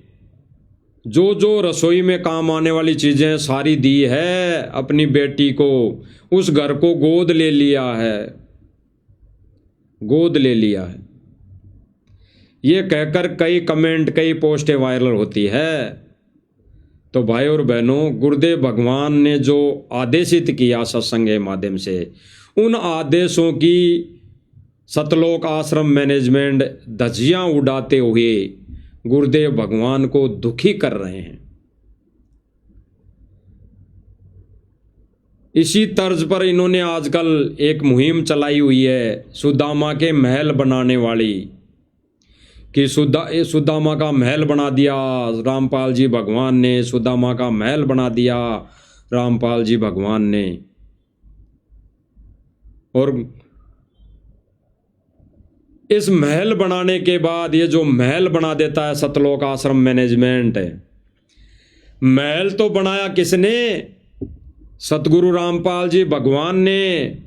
जो रसोई में काम आने वाली चीजें सारी दी है अपनी बेटी को। उस घर को गोद ले लिया है, गोद ले लिया है, ये कहकर कई कमेंट, कई पोस्टें वायरल होती है। तो भाई और बहनों गुरुदेव भगवान ने जो आदेशित किया सत्संग के माध्यम से, उन आदेशों की सतलोक आश्रम मैनेजमेंट धज्जियां उड़ाते हुए गुरुदेव भगवान को दुखी कर रहे हैं। इसी तर्ज पर इन्होंने आजकल एक मुहिम चलाई हुई है सुदामा के महल बनाने वाली, कि सुदामा का महल बना दिया रामपाल जी भगवान ने, सुदामा का महल बना दिया रामपाल जी भगवान ने। और इस महल बनाने के बाद ये जो महल बना देता है सतलोक आश्रम मैनेजमेंट, महल तो बनाया किसने? सतगुरु रामपाल जी भगवान ने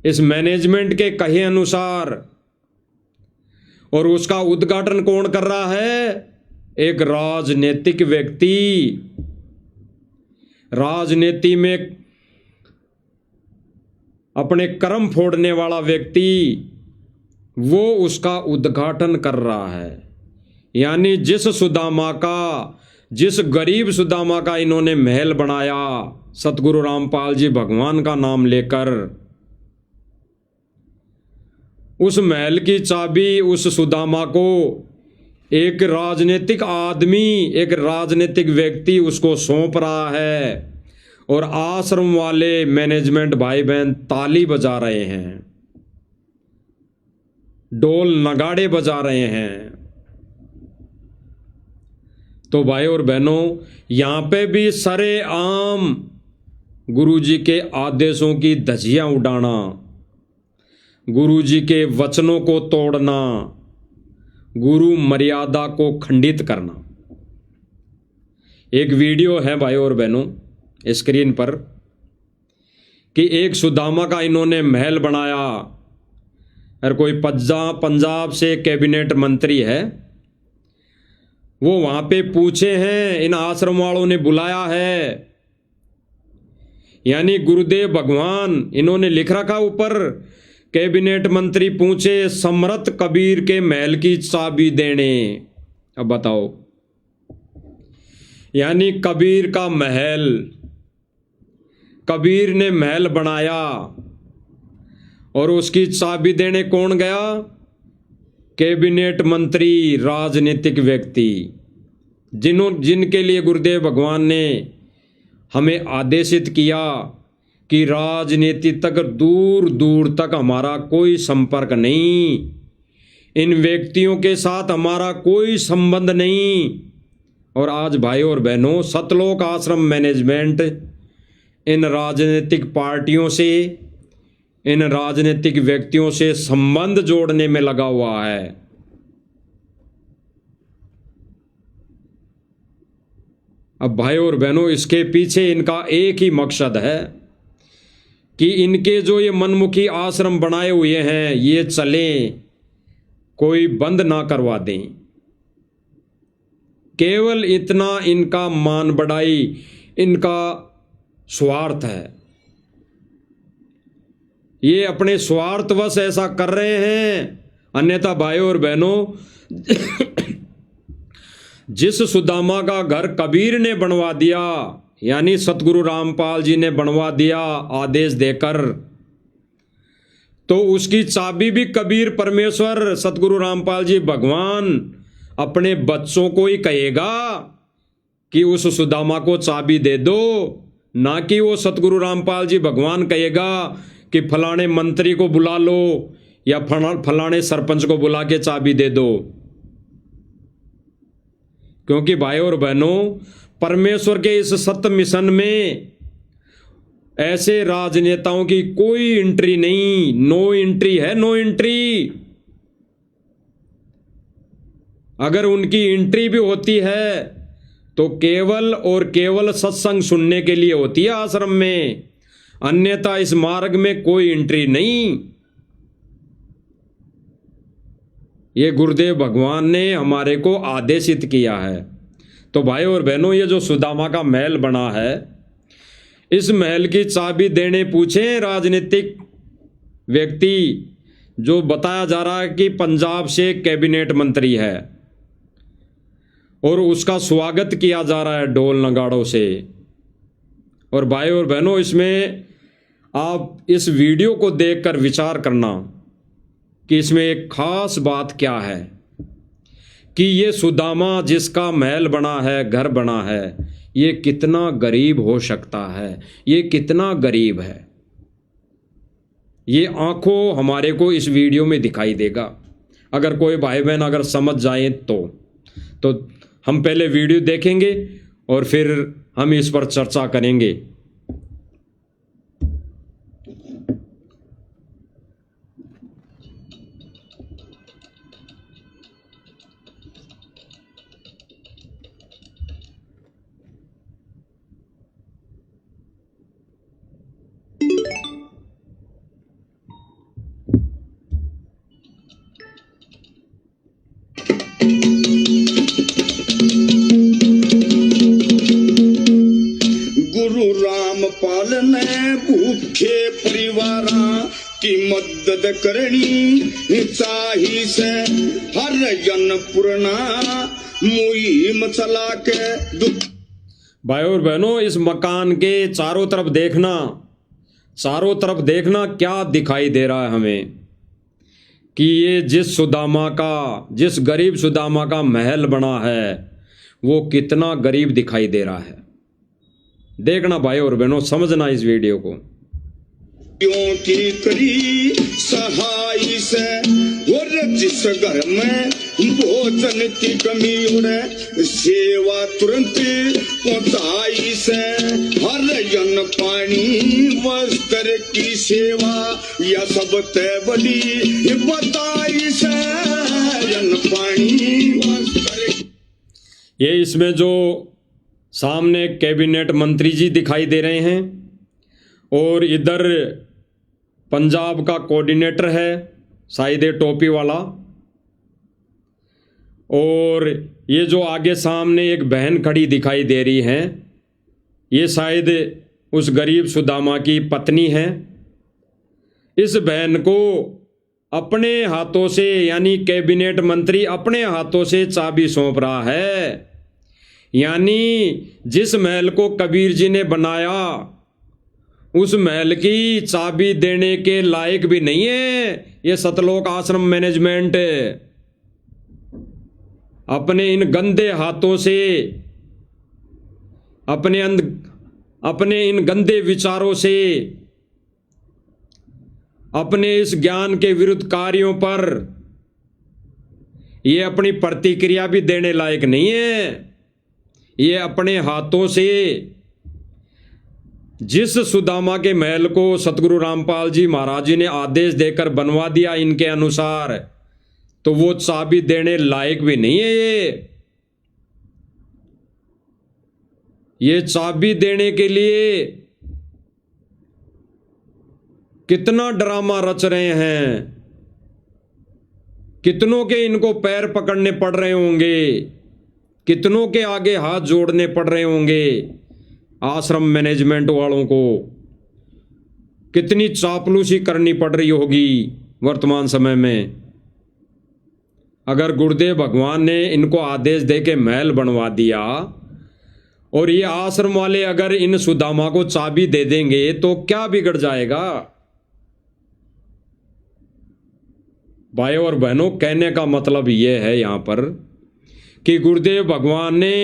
इस मैनेजमेंट के कहे अनुसार। और उसका उद्घाटन कौन कर रहा है? एक राजनीतिक व्यक्ति, राजनीति में अपने कर्म फोड़ने वाला व्यक्ति, वो उसका उद्घाटन कर रहा है। यानी जिस सुदामा का जिस गरीब सुदामा का इन्होंने महल बनाया सतगुरु रामपाल जी भगवान का नाम लेकर, उस महल की चाबी उस सुदामा को एक राजनीतिक आदमी, एक राजनीतिक व्यक्ति उसको सौंप रहा है, और आश्रम वाले मैनेजमेंट भाई बहन ताली बजा रहे हैं, ढोल नगाड़े बजा रहे हैं। तो भाई और बहनों, यहां पे भी सरेआम गुरुजी के आदेशों की धज्जियां उड़ाना, गुरुजी के वचनों को तोड़ना, गुरु मर्यादा को खंडित करना। एक वीडियो है भाई और बहनों स्क्रीन पर कि एक सुदामा का इन्होंने महल बनाया, और कोई पंजाब से कैबिनेट मंत्री है, वो वहां पे पूछे हैं, इन आश्रम वालों ने बुलाया है, यानी गुरुदेव भगवान इन्होंने लिख रखा ऊपर, कैबिनेट मंत्री पूछे समर्थ कबीर के महल की चाबी देने। अब बताओ, यानी कबीर का महल, कबीर ने महल बनाया और उसकी चाबी देने कौन गया? कैबिनेट मंत्री, राजनीतिक व्यक्ति, जिनके लिए गुरुदेव भगवान ने हमें आदेशित किया कि राजनीति तक दूर दूर तक हमारा कोई संपर्क नहीं, इन व्यक्तियों के साथ हमारा कोई संबंध नहीं। और आज भाई और बहनों, सतलोक आश्रम मैनेजमेंट इन राजनीतिक पार्टियों से, इन राजनीतिक व्यक्तियों से संबंध जोड़ने में लगा हुआ है। अब भाई और बहनों, इसके पीछे इनका एक ही मकसद है कि इनके जो ये मनमुखी आश्रम बनाए हुए हैं ये चलें, कोई बंद ना करवा दें। केवल इतना इनका मान बढ़ाई, इनका स्वार्थ है। ये अपने स्वार्थवश ऐसा कर रहे हैं, अन्यथा भाई और बहनों, जिस सुदामा का घर कबीर ने बनवा दिया, यानी सतगुरु रामपाल जी ने बनवा दिया आदेश देकर, तो उसकी चाबी भी कबीर परमेश्वर सतगुरु रामपाल जी भगवान अपने बच्चों को ही कहेगा कि उस सुदामा को चाबी दे दो, ना कि वो सतगुरु रामपाल जी भगवान कहेगा कि फलाने मंत्री को बुला लो या फलाने सरपंच को बुला के चाबी दे दो। क्योंकि भाई और बहनों, परमेश्वर के इस सत्य मिशन में ऐसे राजनेताओं की कोई एंट्री नहीं, नो एंट्री है, नो एंट्री। अगर उनकी एंट्री भी होती है तो केवल और केवल सत्संग सुनने के लिए होती है आश्रम में, अन्यथा इस मार्ग में कोई एंट्री नहीं। ये गुरुदेव भगवान ने हमारे को आदेशित किया है। तो भाई और बहनों, ये जो सुदामा का महल बना है, इस महल की चाबी देने पूछे राजनीतिक व्यक्ति, जो बताया जा रहा है कि पंजाब से कैबिनेट मंत्री है, और उसका स्वागत किया जा रहा है ढोल नगाड़ों से। और भाई और बहनों, इसमें आप इस वीडियो को देखकर विचार करना कि इसमें एक खास बात क्या है कि ये सुदामा जिसका महल बना है, घर बना है, ये कितना गरीब हो सकता है, ये कितना गरीब है। ये आंखों हमारे को इस वीडियो में दिखाई देगा। अगर कोई भाई बहन अगर समझ जाए तो हम पहले वीडियो देखेंगे और फिर हम इस पर चर्चा करेंगे। पालने भूखे परिवारा की मदद करनी चाहिए से हर जन पुरना मुहिम चला के दुख। भाई और बहनों, इस मकान के चारों तरफ देखना, चारों तरफ देखना क्या दिखाई दे रहा है हमें कि ये जिस गरीब सुदामा का महल बना है वो कितना गरीब दिखाई दे रहा है। देखना भाई और बहनों, समझना इस वीडियो को। की करी सहाय से और जिस घर में भोजन की कमी उड़े सेवा तुरंत पहुंचाई से। हर जन पानी वस्त्र की सेवा या सब ते बड़ी बताई से। जन पानी वस्त्र, ये इसमें जो सामने कैबिनेट मंत्री जी दिखाई दे रहे हैं और इधर पंजाब का कोऑर्डिनेटर है, शायद ये टोपी वाला, और ये जो आगे सामने एक बहन खड़ी दिखाई दे रही है, ये शायद उस गरीब सुदामा की पत्नी है। इस बहन को अपने हाथों से, यानी कैबिनेट मंत्री अपने हाथों से चाबी सौंप रहा है। यानी जिस महल को कबीर जी ने बनाया उस महल की चाबी देने के लायक भी नहीं है ये सतलोक आश्रम मैनेजमेंट। अपने इन गंदे हाथों से, अपने इन गंदे विचारों से, अपने इस ज्ञान के विरुद्ध कार्यों पर ये अपनी प्रतिक्रिया भी देने लायक नहीं है। ये अपने हाथों से जिस सुदामा के महल को सतगुरु रामपाल जी महाराज जी ने आदेश देकर बनवा दिया इनके अनुसार, तो वो चाबी देने लायक भी नहीं है। ये चाबी देने के लिए कितना ड्रामा रच रहे हैं, कितनों के इनको पैर पकड़ने पड़ रहे होंगे, कितनों के आगे हाथ जोड़ने पड़ रहे होंगे। आश्रम मैनेजमेंट वालों को कितनी चापलूसी करनी पड़ रही होगी वर्तमान समय में। अगर गुरुदेव भगवान ने इनको आदेश दे के महल बनवा दिया और ये आश्रम वाले अगर इन सुदामा को चाबी दे देंगे तो क्या बिगड़ जाएगा। भाई और बहनों, कहने का मतलब ये है यहां पर कि गुरुदेव भगवान ने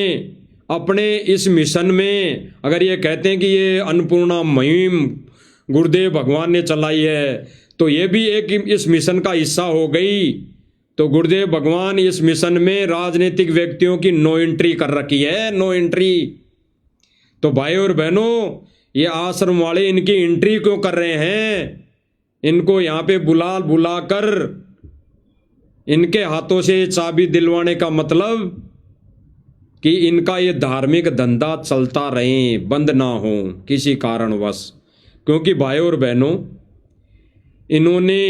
अपने इस मिशन में, अगर ये कहते हैं कि ये अन्नपूर्णा मुहिम गुरुदेव भगवान ने चलाई है तो ये भी एक इस मिशन का हिस्सा हो गई। तो गुरुदेव भगवान इस मिशन में राजनीतिक व्यक्तियों की नो एंट्री कर रखी है, नो एंट्री। तो भाई और बहनों, ये आश्रम वाले इनकी एंट्री क्यों कर रहे हैं? इनको यहाँ पे बुला कर इनके हाथों से चाबी दिलवाने का मतलब कि इनका ये धार्मिक धंधा चलता रहे, बंद ना हो किसी कारणवश। क्योंकि भाई और बहनों, इन्होंने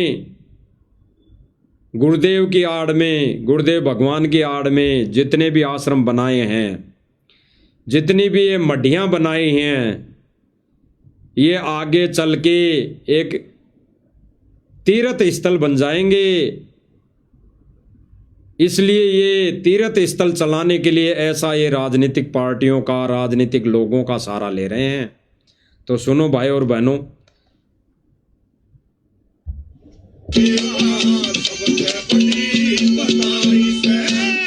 गुरुदेव की आड़ में, गुरुदेव भगवान की आड़ में जितने भी आश्रम बनाए हैं, जितनी भी ये मढ़ियाँ बनाई हैं, ये आगे चल के एक तीर्थ स्थल बन जाएंगे। इसलिए ये तीर्थ स्थल चलाने के लिए ऐसा ये राजनीतिक पार्टियों का, राजनीतिक लोगों का सहारा ले रहे हैं। तो सुनो भाई और बहनों,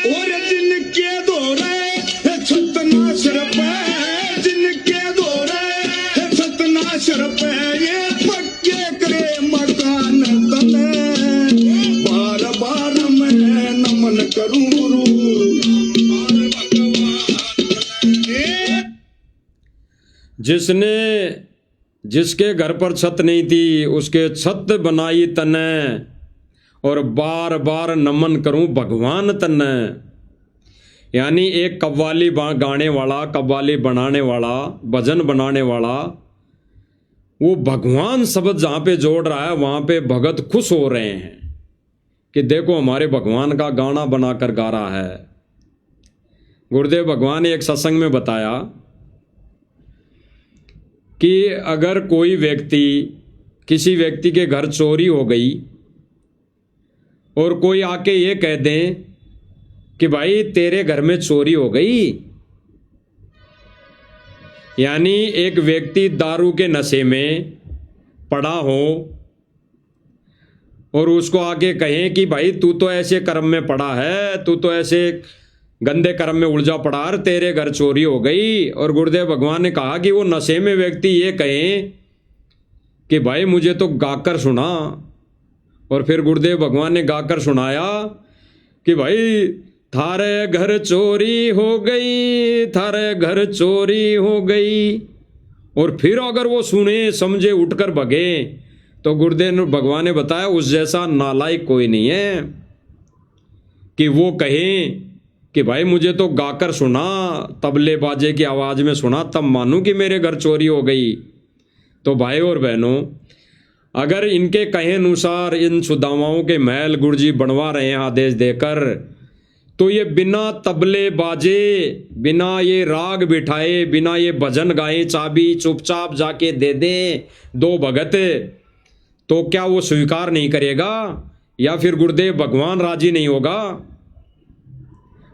और जिनके दौरे छतनाशर पे, जिनके दौरे छतनाशर पे ये पक्के करे मकान तने, बार बार मैं नमन करूं गुरु जिसके घर पर छत नहीं थी उसके छत बनाई तने, और बार बार नमन करूं भगवान तने। यानी एक कव्वाली गाने वाला, कव्वाली बनाने वाला, भजन बनाने वाला, वो भगवान शब्द जहाँ पे जोड़ रहा है वहाँ पे भगत खुश हो रहे हैं कि देखो हमारे भगवान का गाना बनाकर गा रहा है। गुरुदेव भगवान ने एक सत्संग में बताया कि अगर कोई व्यक्ति, किसी व्यक्ति के घर चोरी हो गई और कोई आके ये कह दे कि भाई तेरे घर में चोरी हो गई। यानी एक व्यक्ति दारू के नशे में पड़ा हो और उसको आके कहें कि भाई तू तो ऐसे कर्म में पड़ा है, तू तो ऐसे गंदे कर्म में उलझा पड़ा और तेरे घर चोरी हो गई। और गुरुदेव भगवान ने कहा कि वो नशे में व्यक्ति ये कहें कि भाई मुझे तो गाकर सुना, और फिर गुरुदेव भगवान ने गाकर सुनाया कि भाई थारे घर चोरी हो गई, थारे घर चोरी हो गई। और फिर अगर वो सुने समझे उठकर भगे तो गुरुदेव भगवान ने बताया उस जैसा नालायक कोई नहीं है कि वो कहें कि भाई मुझे तो गाकर सुना, तबले बाजे की आवाज़ में सुना, तब मानूं कि मेरे घर चोरी हो गई। तो भाई और बहनों, अगर इनके कहे अनुसार इन सुदामाओं के महल गुरुजी बनवा रहे हैं आदेश देकर, तो ये बिना तबले बाजे, बिना ये राग बिठाए, बिना ये भजन गाए, चाबी चुपचाप जाके दे दें दो भगत, तो क्या वो स्वीकार नहीं करेगा या फिर गुरुदेव भगवान राजी नहीं होगा?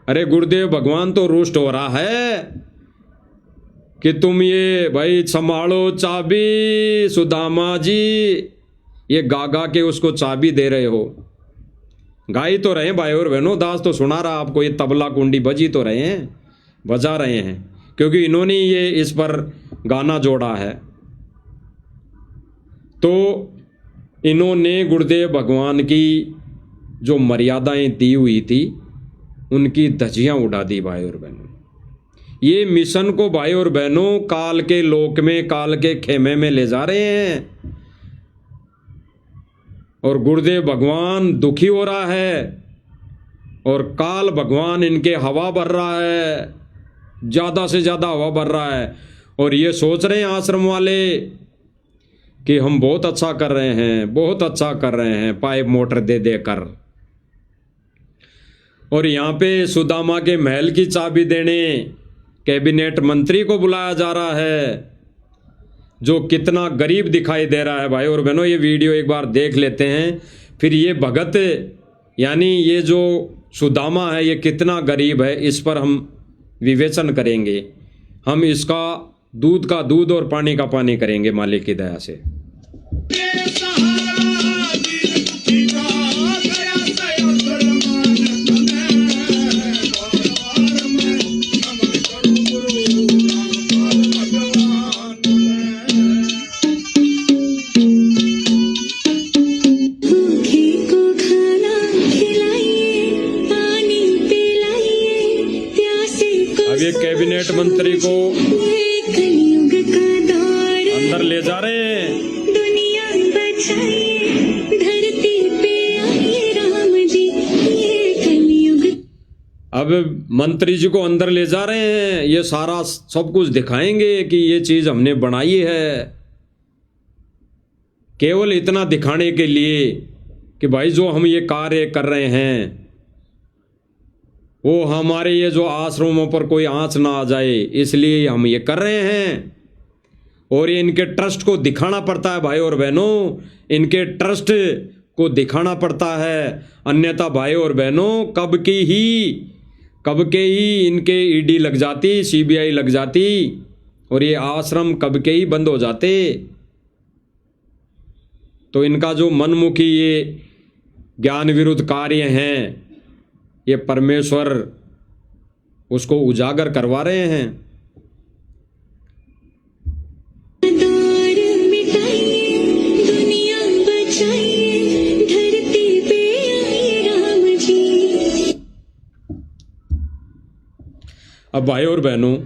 अरे गुरुदेव भगवान तो रुष्ट हो रहा है कि तुम ये भाई संभालो चाबी सुदामा जी, ये गा के उसको चाबी दे रहे हो। गाई तो रहे भाई और बहनों, दास तो सुना रहा आपको, ये तबला कुंडी बजी तो रहे हैं, बजा रहे हैं, क्योंकि इन्होंने ये इस पर गाना जोड़ा है। तो इन्होंने गुरुदेव भगवान की जो मर्यादाएं दी हुई थी उनकी धज्जियां उड़ा दी भाई और बहनों। ये मिशन को भाई और बहनों काल के लोक में, काल के खेमे में ले जा रहे हैं, और गुरुदेव भगवान दुखी हो रहा है और काल भगवान इनके हवा भर रहा है, ज़्यादा से ज़्यादा हवा भर रहा है। और ये सोच रहे हैं आश्रम वाले कि हम बहुत अच्छा कर रहे हैं, बहुत अच्छा कर रहे हैं, पाइप मोटर दे देकर। और यहाँ पे सुदामा के महल की चाबी देने कैबिनेट मंत्री को बुलाया जा रहा है, जो कितना गरीब दिखाई दे रहा है भाई और बहनों। ये वीडियो एक बार देख लेते हैं, फिर ये भगत यानी ये जो सुदामा है ये कितना गरीब है, इस पर हम विवेचन करेंगे। हम इसका दूध का दूध और पानी का पानी करेंगे मालिक की दया से। अब ये कैबिनेट मंत्री को अंदर ले जा रहे हैं। अब मंत्री जी को अंदर ले जा रहे हैं, ये सारा सब कुछ दिखाएंगे कि ये चीज हमने बनाई है, केवल इतना दिखाने के लिए कि भाई जो हम ये कार्य कर रहे हैं वो हमारे ये जो आश्रमों पर कोई आंच ना आ जाए, इसलिए हम ये कर रहे हैं। और ये इनके ट्रस्ट को दिखाना पड़ता है भाई और बहनों, इनके ट्रस्ट को दिखाना पड़ता है, अन्यथा भाई और बहनों कब के ही इनके ईडी लग जाती, सीबीआई लग जाती और ये आश्रम कब के ही बंद हो जाते। तो इनका जो मनमुखी ये ज्ञान विरुद्ध कार्य हैं, ये परमेश्वर उसको उजागर करवा रहे हैं। अब भाई और बहनों,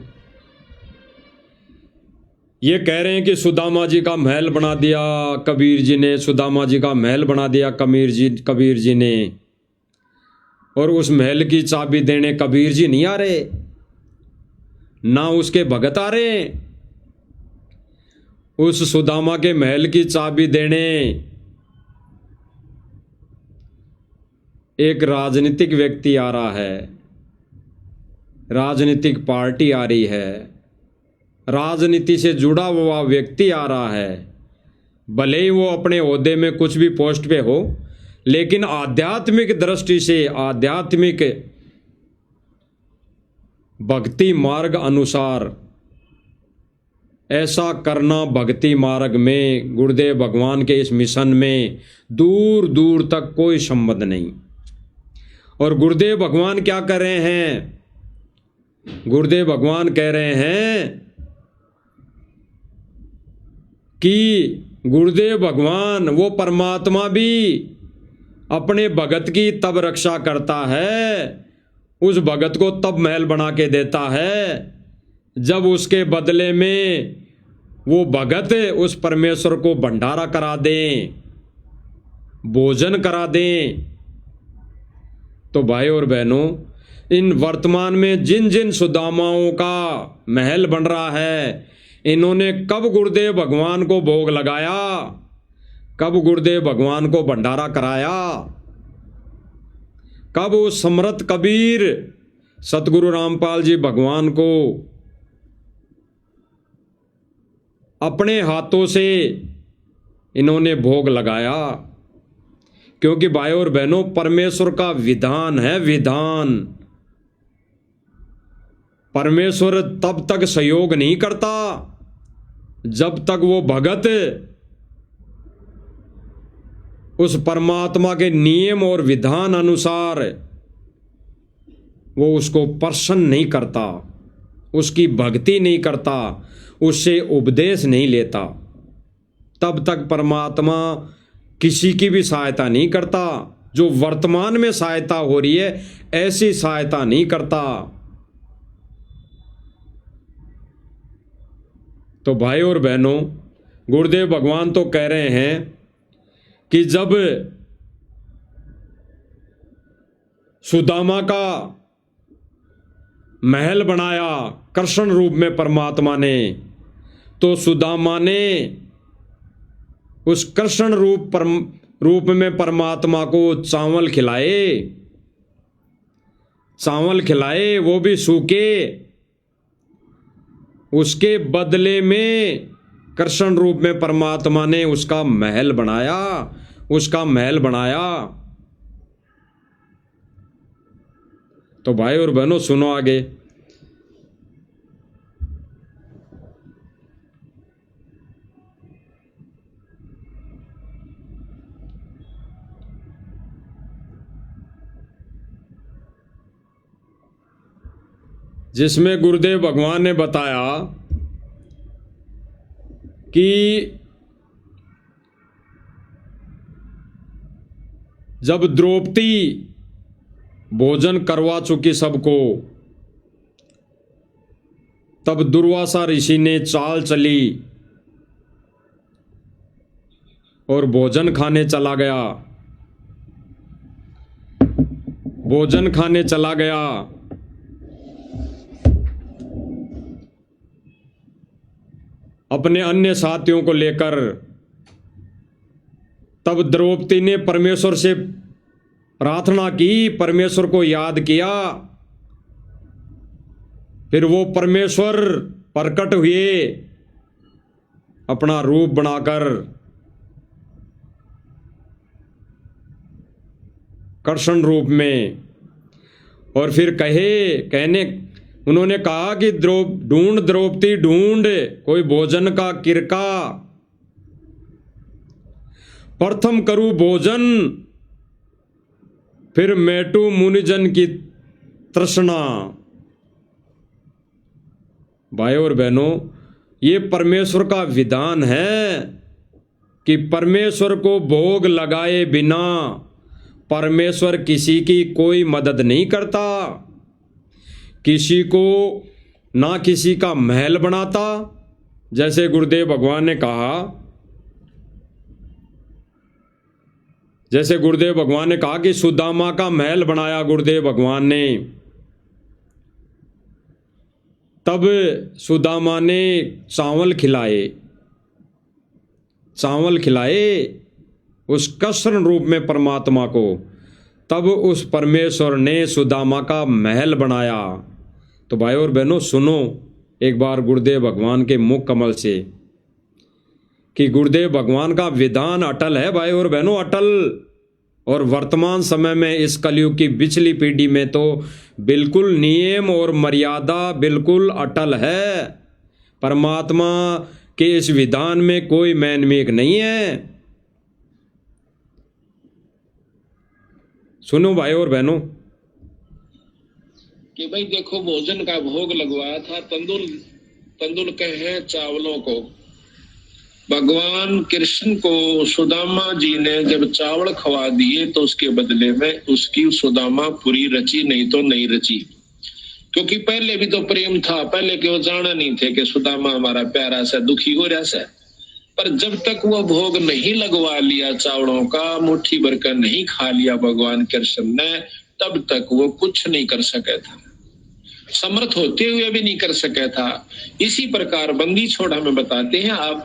ये कह रहे हैं कि सुदामा जी का महल बना दिया कबीर जी ने, सुदामा जी का महल बना दिया कबीर जी ने, और उस महल की चाबी देने कबीर जी नहीं आ रहे, ना उसके भगत आ रहे। उस सुदामा के महल की चाबी देने एक राजनीतिक व्यक्ति आ रहा है, राजनीतिक पार्टी आ रही है, राजनीति से जुड़ा हुआ व्यक्ति आ रहा है। भले ही वो अपने ओहदे में कुछ भी पोस्ट पे हो, लेकिन आध्यात्मिक दृष्टि से, आध्यात्मिक भक्ति मार्ग अनुसार ऐसा करना, भक्ति मार्ग में गुरुदेव भगवान के इस मिशन में दूर दूर तक कोई संबंध नहीं। और गुरुदेव भगवान क्या कर रहे हैं? गुरुदेव भगवान कह रहे हैं कि गुरुदेव भगवान वो परमात्मा भी अपने भगत की तब रक्षा करता है, उस भगत को तब महल बना के देता है जब उसके बदले में वो भगत उस परमेश्वर को भंडारा करा दें, भोजन करा दें। तो भाई और बहनों, इन वर्तमान में जिन जिन सुदामाओं का महल बन रहा है, इन्होंने कब गुरुदेव भगवान को भोग लगाया, कब गुरुदेव भगवान को भंडारा कराया, कब वो समर्थ कबीर सतगुरु रामपाल जी भगवान को अपने हाथों से इन्होंने भोग लगाया। क्योंकि भाई और बहनों, परमेश्वर का विधान है, विधान। परमेश्वर तब तक सहयोग नहीं करता जब तक वो भगत उस परमात्मा के नियम और विधान अनुसार वो उसको प्रसन्न नहीं करता, उसकी भक्ति नहीं करता, उससे उपदेश नहीं लेता। तब तक परमात्मा किसी की भी सहायता नहीं करता। जो वर्तमान में सहायता हो रही है, ऐसी सहायता नहीं करता। तो भाई और बहनों, गुरुदेव भगवान तो कह रहे हैं कि जब सुदामा का महल बनाया कृष्ण रूप में परमात्मा ने, तो सुदामा ने उस कृष्ण रूप में परमात्मा को चावल खिलाए, चावल खिलाए, वो भी सूखे। उसके बदले में कृष्ण रूप में परमात्मा ने उसका महल बनाया, उसका महल बनाया। तो भाई और बहनों, सुनो आगे। जिसमें गुरुदेव भगवान ने बताया कि जब द्रौपदी भोजन करवा चुकी सबको, तब दुर्वासा ऋषि ने चाल चली और भोजन खाने चला गया, भोजन खाने चला गया। अपने अन्य साथियों को लेकर। तब द्रौपदी ने परमेश्वर से प्रार्थना की, परमेश्वर को याद किया। फिर वो परमेश्वर प्रकट हुए अपना रूप बनाकर, कृष्ण रूप में। और फिर उन्होंने कहा कि ढूंढ द्रौपदी ढूंढ कोई भोजन का किरका, प्रथम करूं भोजन फिर मेटू मुनिजन की तृष्णा। भाई और बहनों, ये परमेश्वर का विधान है कि परमेश्वर को भोग लगाए बिना परमेश्वर किसी की कोई मदद नहीं करता, किसी को ना किसी का महल बनाता। जैसे गुरुदेव भगवान ने कहा, जैसे गुरुदेव भगवान ने कहा कि सुदामा का महल बनाया गुरुदेव भगवान ने, तब सुदामा ने चावल खिलाए, चावल खिलाए उस कृष्ण रूप में परमात्मा को। तब उस परमेश्वर ने सुदामा का महल बनाया। तो भाई और बहनों, सुनो एक बार गुरुदेव भगवान के मुख कमल से कि गुरुदेव भगवान का विधान अटल है भाई और बहनों, अटल। और वर्तमान समय में इस कलयुग की पिछली पीढ़ी में तो बिल्कुल नियम और मर्यादा बिल्कुल अटल है। परमात्मा के इस विधान में कोई मैनमेक नहीं है। सुनो भाई और बहनों कि भाई देखो, भोजन का भोग लगवाया था तंदुल कहे चावलों को। भगवान कृष्ण को सुदामा जी ने जब चावल खवा दिए तो उसके बदले में उसकी सुदामा पूरी रची, नहीं तो नहीं रची। क्योंकि पहले भी तो प्रेम था, पहले के वो जाना नहीं थे कि सुदामा हमारा प्यारा सा दुखी हो रहा सा। पर जब तक वो भोग नहीं लगवा लिया चावलों का, मुट्ठी भर कर नहीं खा लिया भगवान कृष्ण ने, तब तक वो कुछ नहीं कर सका था, समर्थ होते हुए भी नहीं कर सका था। इसी प्रकार बंदी छोड़ हमें बताते हैं, आप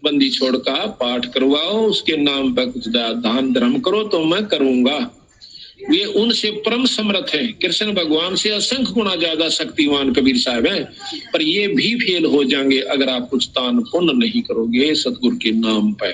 बंदी छोड़ का पाठ करवाओ, उसके नाम पर कुछ दान धर्म करो तो मैं करूंगा। वे उनसे परम समर्थ हैं, कृष्ण भगवान से असंख्य गुना ज्यादा शक्तिमान कबीर साहब हैं। पर ये भी फेल हो जाएंगे अगर आप कुछ दान पुण्य नहीं करोगे सतगुरु के नाम पर।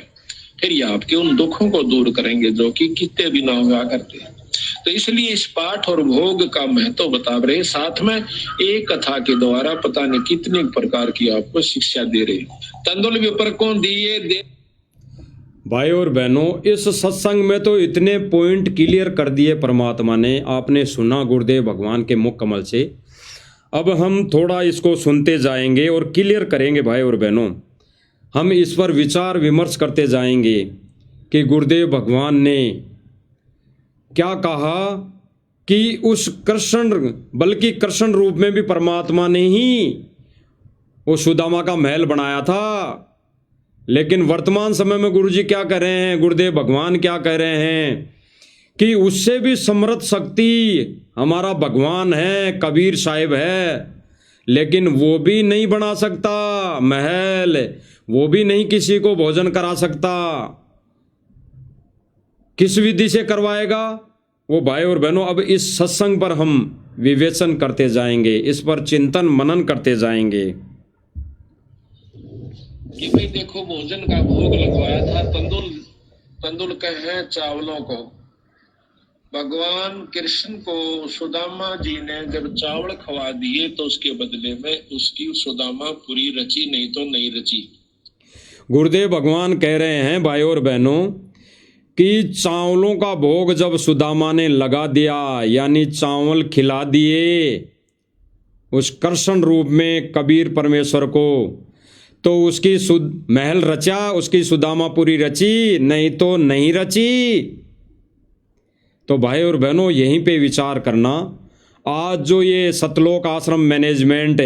फिर ये आपके उन दुखों को दूर करेंगे जो कि कितने भी ना हुआ करते हैं। तो इसलिए इस पाठ और भोग का महत्व बता रहे, साथ में एक कथा के द्वारा पता नहीं कितने प्रकार की आपको शिक्षा दे रहे। तंदुल ऊपर कौन दिए भाई और बहनों, इस सत्संग में तो इतने पॉइंट क्लियर कर दिए परमात्मा ने, आपने सुना गुरुदेव भगवान के मुख कमल से। अब हम थोड़ा इसको सुनते जाएंगे और क्लियर करेंगे भाई और बहनों। हम इस पर विचार विमर्श करते जाएंगे कि गुरुदेव भगवान ने क्या कहा कि उस कृष्ण, बल्कि कृष्ण रूप में भी परमात्मा ने ही वो सुदामा का महल बनाया था। लेकिन वर्तमान समय में गुरुजी क्या कह रहे हैं, गुरुदेव भगवान क्या कह रहे हैं कि उससे भी समर्थ शक्ति हमारा भगवान है, कबीर साहिब है, लेकिन वो भी नहीं बना सकता महल, वो भी नहीं किसी को भोजन करा सकता। किस विधि से करवाएगा वो भाई और बहनों, अब इस सत्संग पर हम विवेचन करते जाएंगे, इस पर चिंतन मनन करते जाएंगे। कि भाई देखो, भोजन का भोग लगवाया था तंदुल कहे चावलों को। भगवान कृष्ण को सुदामा जी ने जब चावल खवा दिए तो उसके बदले में उसकी सुदामा पूरी रची, नहीं तो नहीं रची। गुरुदेव भगवान कह रहे हैं भाई और बहनों कि चावलों का भोग जब सुदामा ने लगा दिया, यानी चावल खिला दिए उस कृष्ण रूप में कबीर परमेश्वर को, तो उसकी महल रचा, उसकी सुदामा पूरी रची, नहीं तो नहीं रची। तो भाई और बहनों यहीं पे विचार करना। आज जो ये सतलोक आश्रम मैनेजमेंट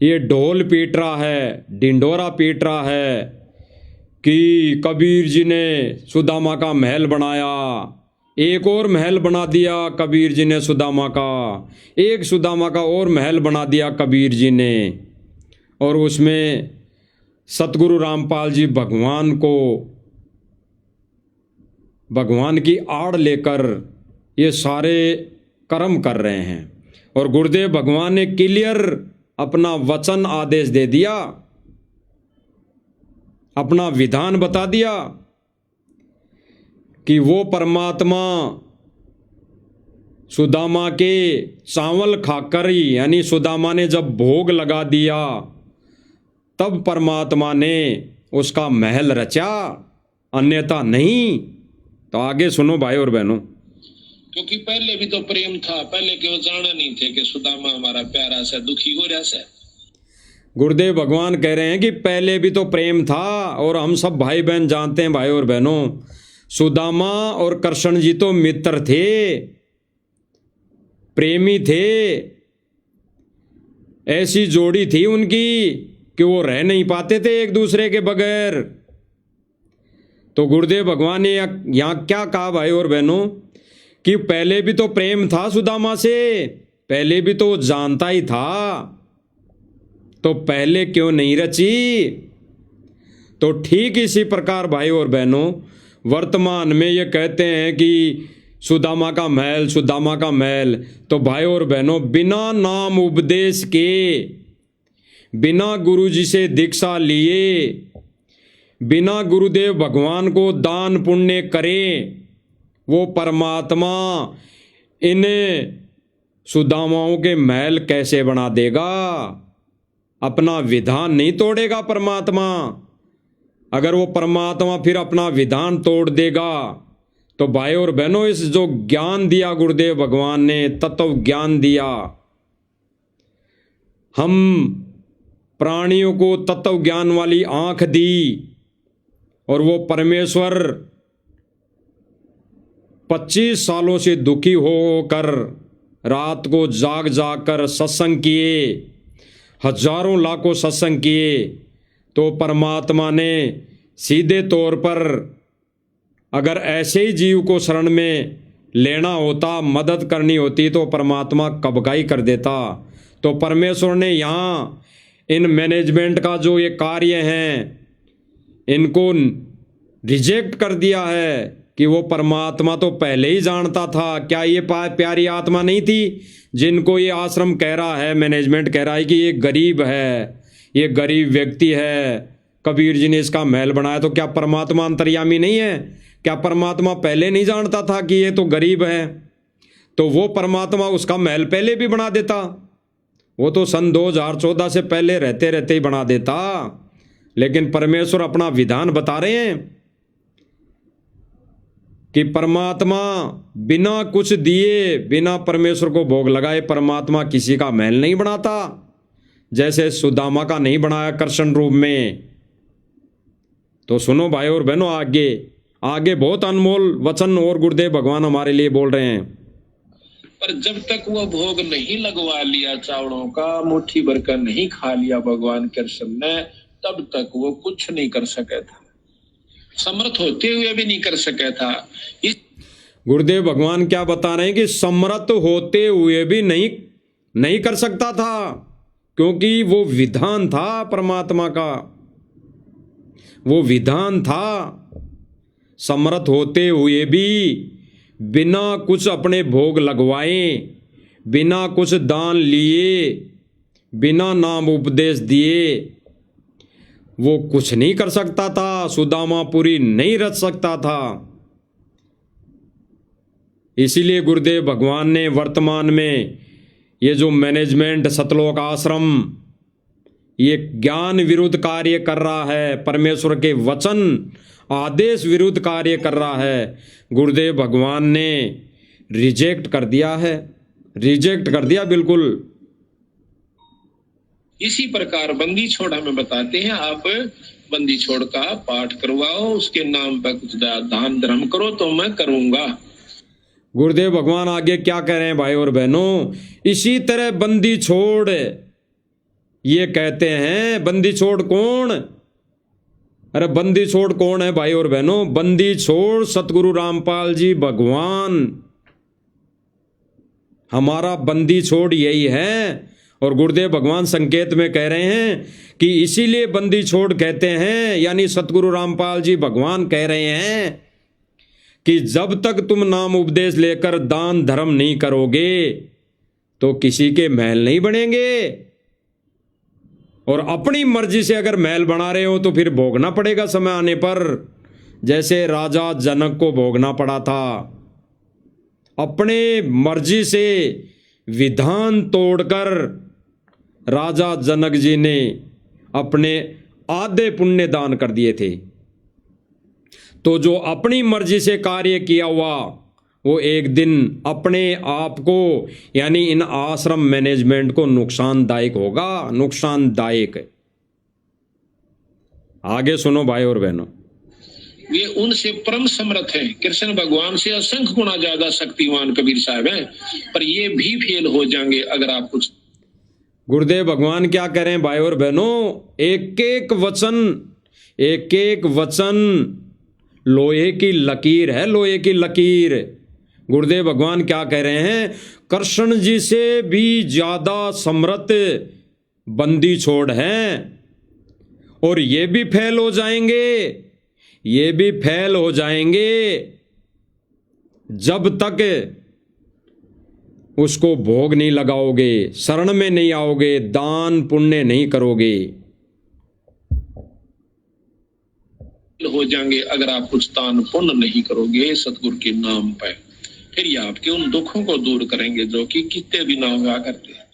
ये ढोल पीट रहा है, डिंडोरा पीट रहा है कि कबीर जी ने सुदामा का महल बनाया, एक और महल बना दिया कबीर जी ने सुदामा का, एक सुदामा का और महल बना दिया कबीर जी ने, और उसमें सतगुरु रामपाल जी भगवान की आड़ लेकर ये सारे कर्म कर रहे हैं। और गुरुदेव भगवान ने क्लियर अपना वचन आदेश दे दिया, अपना विधान बता दिया कि वो परमात्मा सुदामा के चावल खाकर ही, यानी सुदामा ने जब भोग लगा दिया तब परमात्मा ने उसका महल रचा, अन्यथा नहीं। तो आगे सुनो भाई और बहनों। क्योंकि पहले भी तो प्रेम था, पहले के वो जाना नहीं थे कि सुदामा हमारा प्यारा सा दुखी हो रहा सा। गुरुदेव भगवान कह रहे हैं कि पहले भी तो प्रेम था, और हम सब भाई बहन जानते हैं भाई और बहनों, सुदामा और कृष्ण जी तो मित्र थे, प्रेमी थे, ऐसी जोड़ी थी उनकी कि वो रह नहीं पाते थे एक दूसरे के बगैर। तो गुरुदेव भगवान ने यहाँ क्या कहा भाई और बहनों कि पहले भी तो प्रेम था सुदामा से, पहले भी तो जानता ही था, तो पहले क्यों नहीं रची। तो ठीक इसी प्रकार भाई और बहनों वर्तमान में ये कहते हैं कि सुदामा का महल, सुदामा का महल, तो भाई और बहनों बिना नाम उपदेश के, बिना गुरु जी से दीक्षा लिए, बिना गुरुदेव भगवान को दान पुण्य करें, वो परमात्मा इन सुदामाओं के महल कैसे बना देगा? अपना विधान नहीं तोड़ेगा परमात्मा। अगर वो परमात्मा फिर अपना विधान तोड़ देगा तो भाई और बहनों, इस जो ज्ञान दिया गुरुदेव भगवान ने, तत्व ज्ञान दिया, हम प्राणियों को तत्व ज्ञान वाली आंख दी, और वो परमेश्वर 25 सालों से दुखी होकर रात को जाग जाग कर सत्संग किए, हजारों लाखों सत्संग किए, तो परमात्मा ने सीधे तौर पर अगर ऐसे ही जीव को शरण में लेना होता, मदद करनी होती, तो परमात्मा कब का ही कर देता। तो परमेश्वर ने यहाँ इन मैनेजमेंट का जो ये कार्य हैं, इनको रिजेक्ट कर दिया है कि वो परमात्मा तो पहले ही जानता था। क्या ये प्यारी आत्मा नहीं थी जिनको ये आश्रम कह रहा है, मैनेजमेंट कह रहा है कि ये गरीब है, ये गरीब व्यक्ति है, कबीर जी ने इसका महल बनाया? तो क्या परमात्मा अंतर्यामी नहीं है? क्या परमात्मा पहले नहीं जानता था कि ये तो गरीब है? तो वो परमात्मा उसका महल पहले भी बना देता, वो तो सन 2014 से पहले रहते रहते ही बना देता। लेकिन परमेश्वर अपना विधान बता रहे हैं कि परमात्मा बिना कुछ दिए, बिना परमेश्वर को भोग लगाए परमात्मा किसी का महल नहीं बनाता, जैसे सुदामा का नहीं बनाया कृष्ण रूप में। तो सुनो भाई और बहनों, आगे आगे बहुत अनमोल वचन और गुरुदेव भगवान हमारे लिए बोल रहे हैं। पर जब तक वो भोग नहीं लगवा लिया चावलों का, मुट्ठी भर कर नहीं खा लिया भगवान कृष्ण ने, तब तक वो कुछ नहीं कर सका था, समर्थ होते हुए भी नहीं कर सका था। गुरुदेव भगवान क्या बता रहे हैं कि समर्थ होते हुए भी नहीं कर सकता था, क्योंकि वो विधान था परमात्मा का, वो विधान था। समर्थ होते हुए भी बिना कुछ अपने भोग लगवाए, बिना कुछ दान लिए, बिना नाम उपदेश दिए, वो कुछ नहीं कर सकता था, सुदामापुरी नहीं रच सकता था। इसीलिए गुरुदेव भगवान ने वर्तमान में ये जो मैनेजमेंट सतलोक आश्रम ये ज्ञान विरुद्ध कार्य कर रहा है, परमेश्वर के वचन आदेश विरुद्ध कार्य कर रहा है, गुरुदेव भगवान ने रिजेक्ट कर दिया है, रिजेक्ट कर दिया बिल्कुल। इसी प्रकार बंदी छोड़ हमें बताते हैं, आप बंदी छोड़ का पाठ करवाओ, उसके नाम पर कुछ दान धर्म करो तो मैं करूंगा। गुरुदेव भगवान आगे क्या कह रहे हैं भाई और बहनों? इसी तरह बंदी छोड़ ये कहते हैं। बंदी छोड़ कौन? अरे बंदी छोड़ कौन है भाई और बहनों? बंदी छोड़ सतगुरु रामपाल जी भगवान, हमारा बंदी छोड़ यही है। और गुरुदेव भगवान संकेत में कह रहे हैं कि इसीलिए बंदी छोड़ कहते हैं, यानी सतगुरु रामपाल जी भगवान कह रहे हैं कि जब तक तुम नाम उपदेश लेकर दान धर्म नहीं करोगे तो किसी के महल नहीं बनेंगे। और अपनी मर्जी से अगर महल बना रहे हो तो फिर भोगना पड़ेगा समय आने पर, जैसे राजा जनक को भोगना पड़ा था। अपने मर्जी से विधान तोड़कर राजा जनक जी ने अपने आधे पुण्य दान कर दिए थे। तो जो अपनी मर्जी से कार्य किया हुआ वो एक दिन अपने आप को, यानी इन आश्रम मैनेजमेंट को नुकसानदायक होगा, नुकसानदायक। आगे सुनो भाई और बहनों, वे उनसे परम समर्थ हैं, कृष्ण भगवान से असंख्य गुना ज्यादा शक्तिमान कबीर साहब हैं, पर ये भी फेल हो जाएंगे अगर आप कुछ। गुरुदेव भगवान क्या कह रहे हैं भाई और बहनों? एक एक वचन लोहे की लकीर है, लोहे की लकीर। गुरुदेव भगवान क्या कह रहे हैं? कृष्ण जी से भी ज्यादा समर्थ बंदी छोड़ हैं, और ये भी फेल हो जाएंगे, ये भी फेल हो जाएंगे जब तक उसको भोग नहीं लगाओगे, शरण में नहीं आओगे, दान पुण्य नहीं करोगे। हो जाएंगे अगर आप कुछ दान पुण्य नहीं करोगे सतगुरु के नाम पर। फिर ये आपके उन दुखों को दूर करेंगे जो कि कितने भी ना हुआ करते हैं।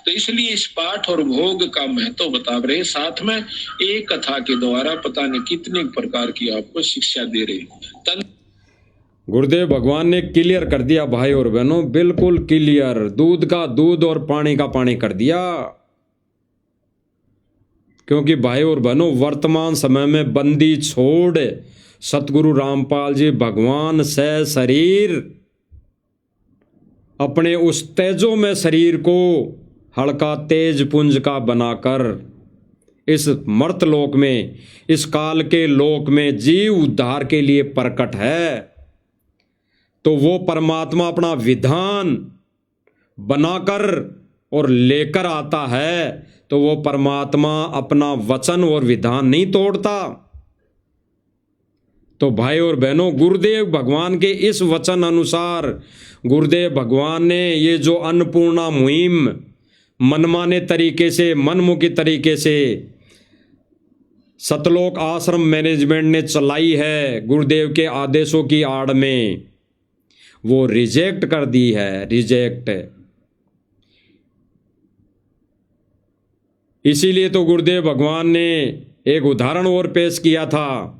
तो इसलिए इस पाठ और भोग का महत्व बता रहे, साथ में एक कथा के द्वारा पता नहीं कितने प्रकार की आपको शिक्षा दे रहे। गुरुदेव भगवान ने क्लियर कर दिया भाई और बहनों, बिल्कुल क्लियर, दूध का दूध और पानी का पानी कर दिया। क्योंकि भाई और बहनों, वर्तमान समय में बंदी छोड़ सतगुरु रामपाल जी भगवान से शरीर अपने उस तेजो में शरीर को हल्का तेज पुंज का बनाकर इस मर्त लोक में, इस काल के लोक में जीव उद्धार के लिए प्रकट है। तो वो परमात्मा अपना विधान बनाकर और लेकर आता है, तो वो परमात्मा अपना वचन और विधान नहीं तोड़ता। तो भाई और बहनों, गुरुदेव भगवान के इस वचन अनुसार गुरुदेव भगवान ने ये जो अन्नपूर्णा मुहिम मनमाने तरीके से, मनमुखी तरीके से सतलोक आश्रम मैनेजमेंट ने चलाई है, गुरुदेव के आदेशों की आड़ में, वो रिजेक्ट कर दी है, रिजेक्ट। इसीलिए तो गुरुदेव भगवान ने एक उदाहरण और पेश किया था,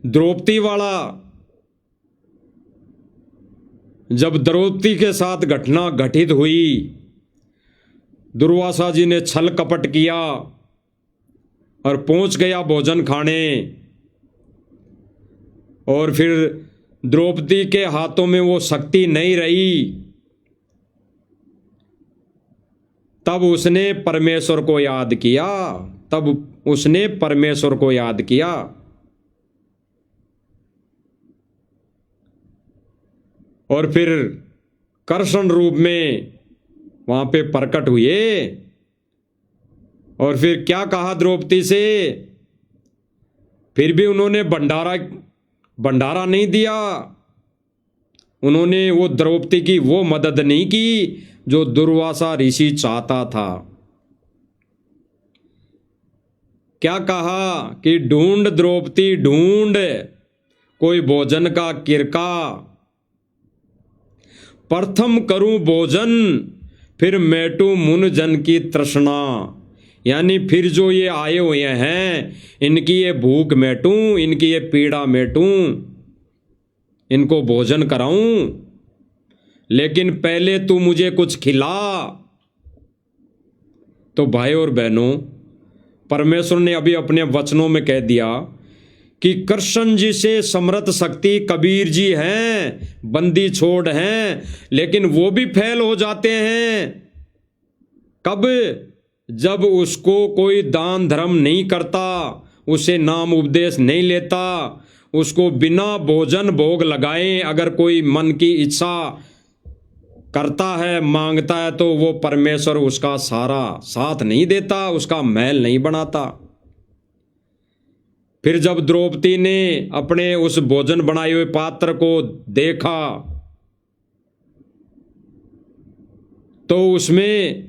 द्रौपदी वाला। जब द्रौपदी के साथ घटना घटित हुई, दुर्वासा जी ने छल कपट किया और पहुंच गया भोजन खाने, और फिर द्रौपदी के हाथों में वो शक्ति नहीं रही, तब उसने परमेश्वर को याद किया, तब उसने परमेश्वर को याद किया। और फिर कृष्ण रूप में वहां पे प्रकट हुए, और फिर क्या कहा द्रौपदी से, फिर भी उन्होंने भंडारा नहीं दिया, उन्होंने वो द्रौपदी की वो मदद नहीं की जो दुर्वासा ऋषि चाहता था। क्या कहा कि ढूंढ द्रौपदी ढूंढ कोई भोजन का किरका, प्रथम करूं भोजन फिर मेटू मुन जन की तृष्णा। यानी फिर जो ये आए हुए हैं, इनकी ये भूख मेटूं, इनकी ये पीड़ा मेटूं, इनको भोजन कराऊं, लेकिन पहले तू मुझे कुछ खिला। तो भाई और बहनों, परमेश्वर ने अभी अपने वचनों में कह दिया कि कृष्ण जी से समर्थ शक्ति कबीर जी हैं, बंदी छोड़ हैं, लेकिन वो भी फेल हो जाते हैं। कब? जब उसको कोई दान धर्म नहीं करता, उसे नाम उपदेश नहीं लेता, उसको बिना भोजन भोग लगाए अगर कोई मन की इच्छा करता है, मांगता है, तो वो परमेश्वर उसका सारा साथ नहीं देता, उसका महल नहीं बनाता। फिर जब द्रौपदी ने अपने उस भोजन बनाए हुए पात्र को देखा, तो उसमें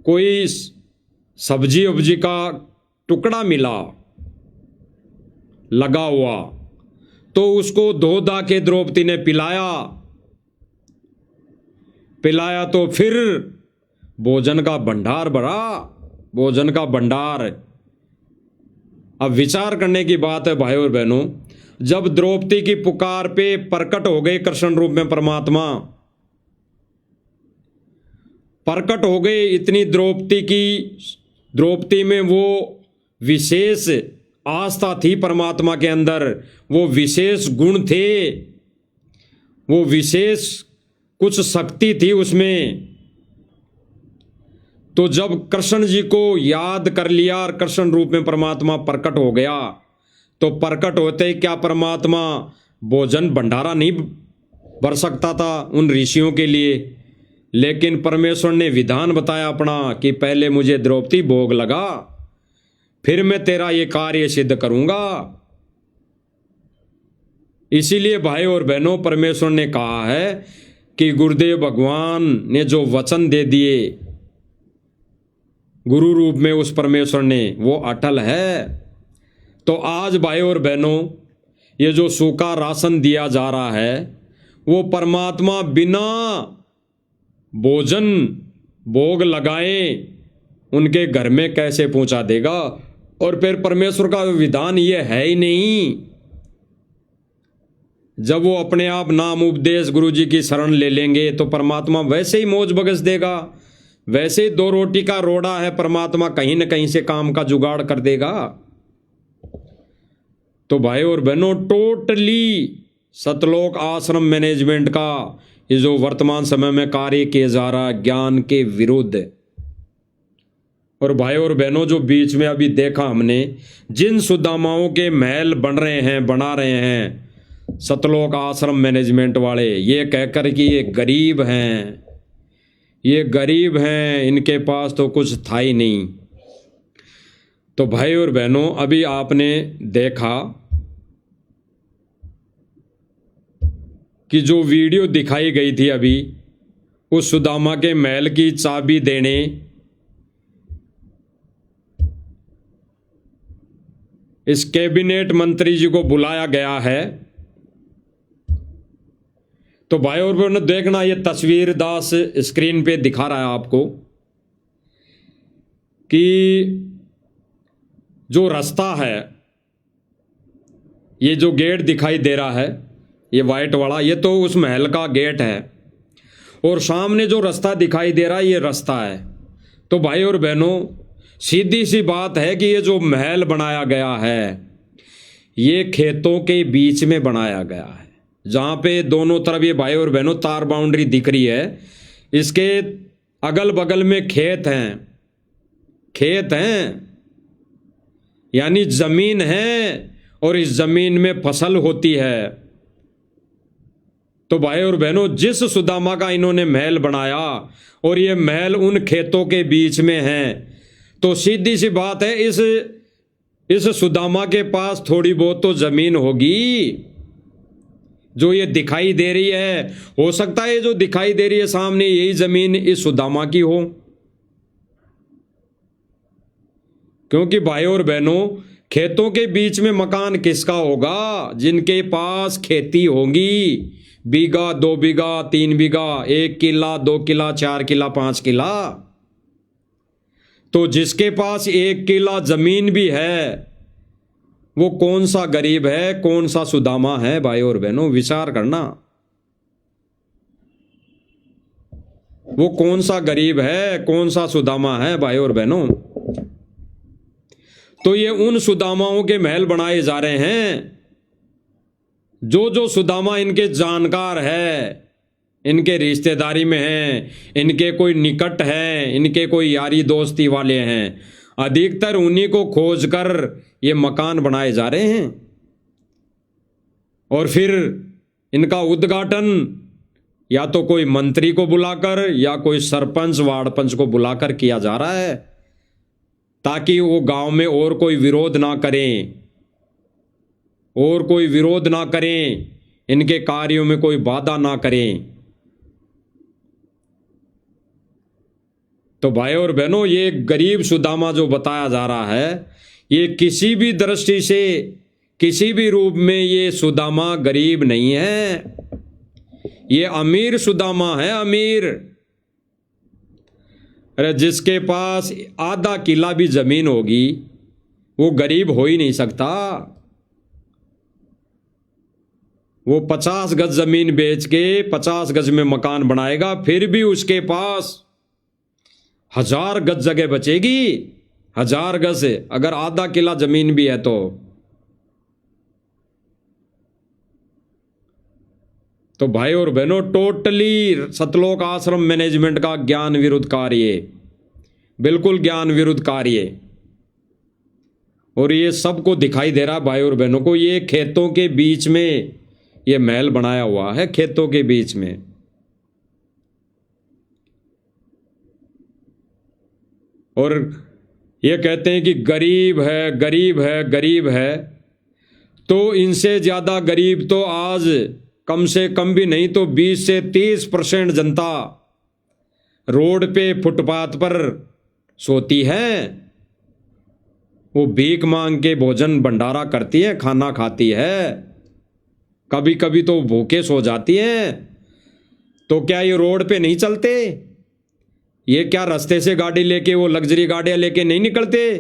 कोई सब्जी उब्जी का टुकड़ा मिला लगा हुआ, तो उसको धो धा के द्रौपदी ने पिलाया तो फिर भोजन का भंडार भरा, भोजन का भंडार। अब विचार करने की बात है भाई और बहनों, जब द्रौपदी की पुकार पे प्रकट हो गए कृष्ण रूप में परमात्मा, प्रकट हो गए, इतनी द्रौपदी में वो विशेष आस्था थी परमात्मा के अंदर, वो विशेष गुण थे, वो विशेष कुछ शक्ति थी उसमें। तो जब कृष्ण जी को याद कर लिया और कृष्ण रूप में परमात्मा प्रकट हो गया, तो प्रकट होते ही क्या परमात्मा भोजन भंडारा नहीं भर सकता था उन ऋषियों के लिए? लेकिन परमेश्वर ने विधान बताया अपना कि पहले मुझे द्रौपदी भोग लगा, फिर मैं तेरा ये कार्य सिद्ध करूंगा। इसीलिए भाई और बहनों, परमेश्वर ने कहा है कि गुरुदेव भगवान ने जो वचन दे दिए गुरु रूप में उस परमेश्वर ने, वो अटल है। तो आज भाई और बहनों, ये जो सूखा राशन दिया जा रहा है वो परमात्मा बिना भोजन भोग लगाए उनके घर में कैसे पहुंचा देगा? और फिर परमेश्वर का विधान ये है ही नहीं। जब वो अपने आप नाम उपदेश गुरु जी की शरण ले लेंगे तो परमात्मा वैसे ही मौज बगस देगा। वैसे ही 2 रोटी का रोड़ा है, परमात्मा कहीं न कहीं से काम का जुगाड़ कर देगा। तो भाई और बहनों, टोटली सतलोक आश्रम मैनेजमेंट का ये जो वर्तमान समय में कार्य किया जा रहा है ज्ञान के विरुद्ध। और भाई और बहनों, जो बीच में अभी देखा हमने, जिन सुदामाओं के महल बन रहे हैं, बना रहे हैं सतलोक आश्रम मैनेजमेंट वाले, ये कहकर कि ये गरीब हैं, ये गरीब हैं, इनके पास तो कुछ था ही नहीं। तो भाई और बहनों, अभी आपने देखा कि जो वीडियो दिखाई गई थी अभी, उस सुदामा के महल की चाबी देने इस कैबिनेट मंत्री जी को बुलाया गया है। तो भाई और बहनों देखना, ये तस्वीर दास स्क्रीन पे दिखा रहा है आपको कि जो रास्ता है, ये जो गेट दिखाई दे रहा है, ये वाइट वाला, ये तो उस महल का गेट है। और सामने जो रास्ता दिखाई दे रहा है, ये रास्ता है। तो भाई और बहनों, सीधी सी बात है कि ये जो महल बनाया गया है, ये खेतों के बीच में बनाया गया है, जहाँ पे दोनों तरफ ये भाई और बहनों तार बाउंड्री दिख रही है। इसके अगल बगल में खेत हैं, खेत हैं यानी जमीन है, और इस जमीन में फसल होती है। तो भाई और बहनों, जिस सुदामा का इन्होंने महल बनाया और ये महल उन खेतों के बीच में है, तो सीधी सी बात है इस सुदामा के पास थोड़ी बहुत तो जमीन होगी जो ये दिखाई दे रही है। हो सकता है जो दिखाई दे रही है सामने, यही जमीन इस सुदामा की हो। क्योंकि भाई और बहनों, खेतों के बीच में मकान किसका होगा? जिनके पास खेती होगी, बीघा, 2 बीघा, 3 बीघा, 1 किला, 2 किला, 4 किला, 5 किला। तो जिसके पास 1 किला जमीन भी है, वो कौन सा गरीब है, कौन सा सुदामा है? भाई और बहनों, विचार करना, वो कौन सा गरीब है, कौन सा सुदामा है? भाई और बहनों, तो ये उन सुदामाओं के महल बनाए जा रहे हैं जो सुदामा इनके जानकार है, इनके रिश्तेदारी में हैं, इनके कोई निकट हैं, इनके कोई यारी दोस्ती वाले हैं। अधिकतर उन्हीं को खोजकर ये मकान बनाए जा रहे हैं। और फिर इनका उद्घाटन या तो कोई मंत्री को बुलाकर या कोई सरपंच, वार्ड पंच को बुलाकर किया जा रहा है, ताकि वो गांव में और कोई विरोध ना करें, और कोई विरोध ना करें, इनके कार्यों में कोई बाधा ना करें। तो भाई और बहनों, ये गरीब सुदामा जो बताया जा रहा है, ये किसी भी दृष्टि से, किसी भी रूप में ये सुदामा गरीब नहीं है, ये अमीर सुदामा है, अमीर। अरे जिसके पास आधा किला भी जमीन होगी, वो गरीब हो ही नहीं सकता। वो 50 गज जमीन बेच के 50 गज में मकान बनाएगा, फिर भी उसके पास 1000 गज जगह बचेगी। 1000 गज से अगर आधा किला जमीन भी है तो भाई और बहनों, टोटली सतलोक आश्रम मैनेजमेंट का ज्ञान विरुद्ध कार्य, बिल्कुल ज्ञान विरुद्ध कार्य। और ये सबको दिखाई दे रहा भाई और बहनों को, ये खेतों के बीच में ये महल बनाया हुआ है, खेतों के बीच में। और ये कहते हैं कि गरीब है, गरीब है, गरीब है। तो इनसे ज़्यादा गरीब तो आज कम से कम भी नहीं तो 20 से 30% जनता रोड पे, फुटपाथ पर सोती है। वो भीख मांग के भोजन भंडारा करती है, खाना खाती है, कभी कभी तो भूखे सो जाती हैं। तो क्या ये रोड पे नहीं चलते? ये क्या रास्ते से गाड़ी लेके, वो लग्जरी गाड़ियां लेके नहीं निकलते?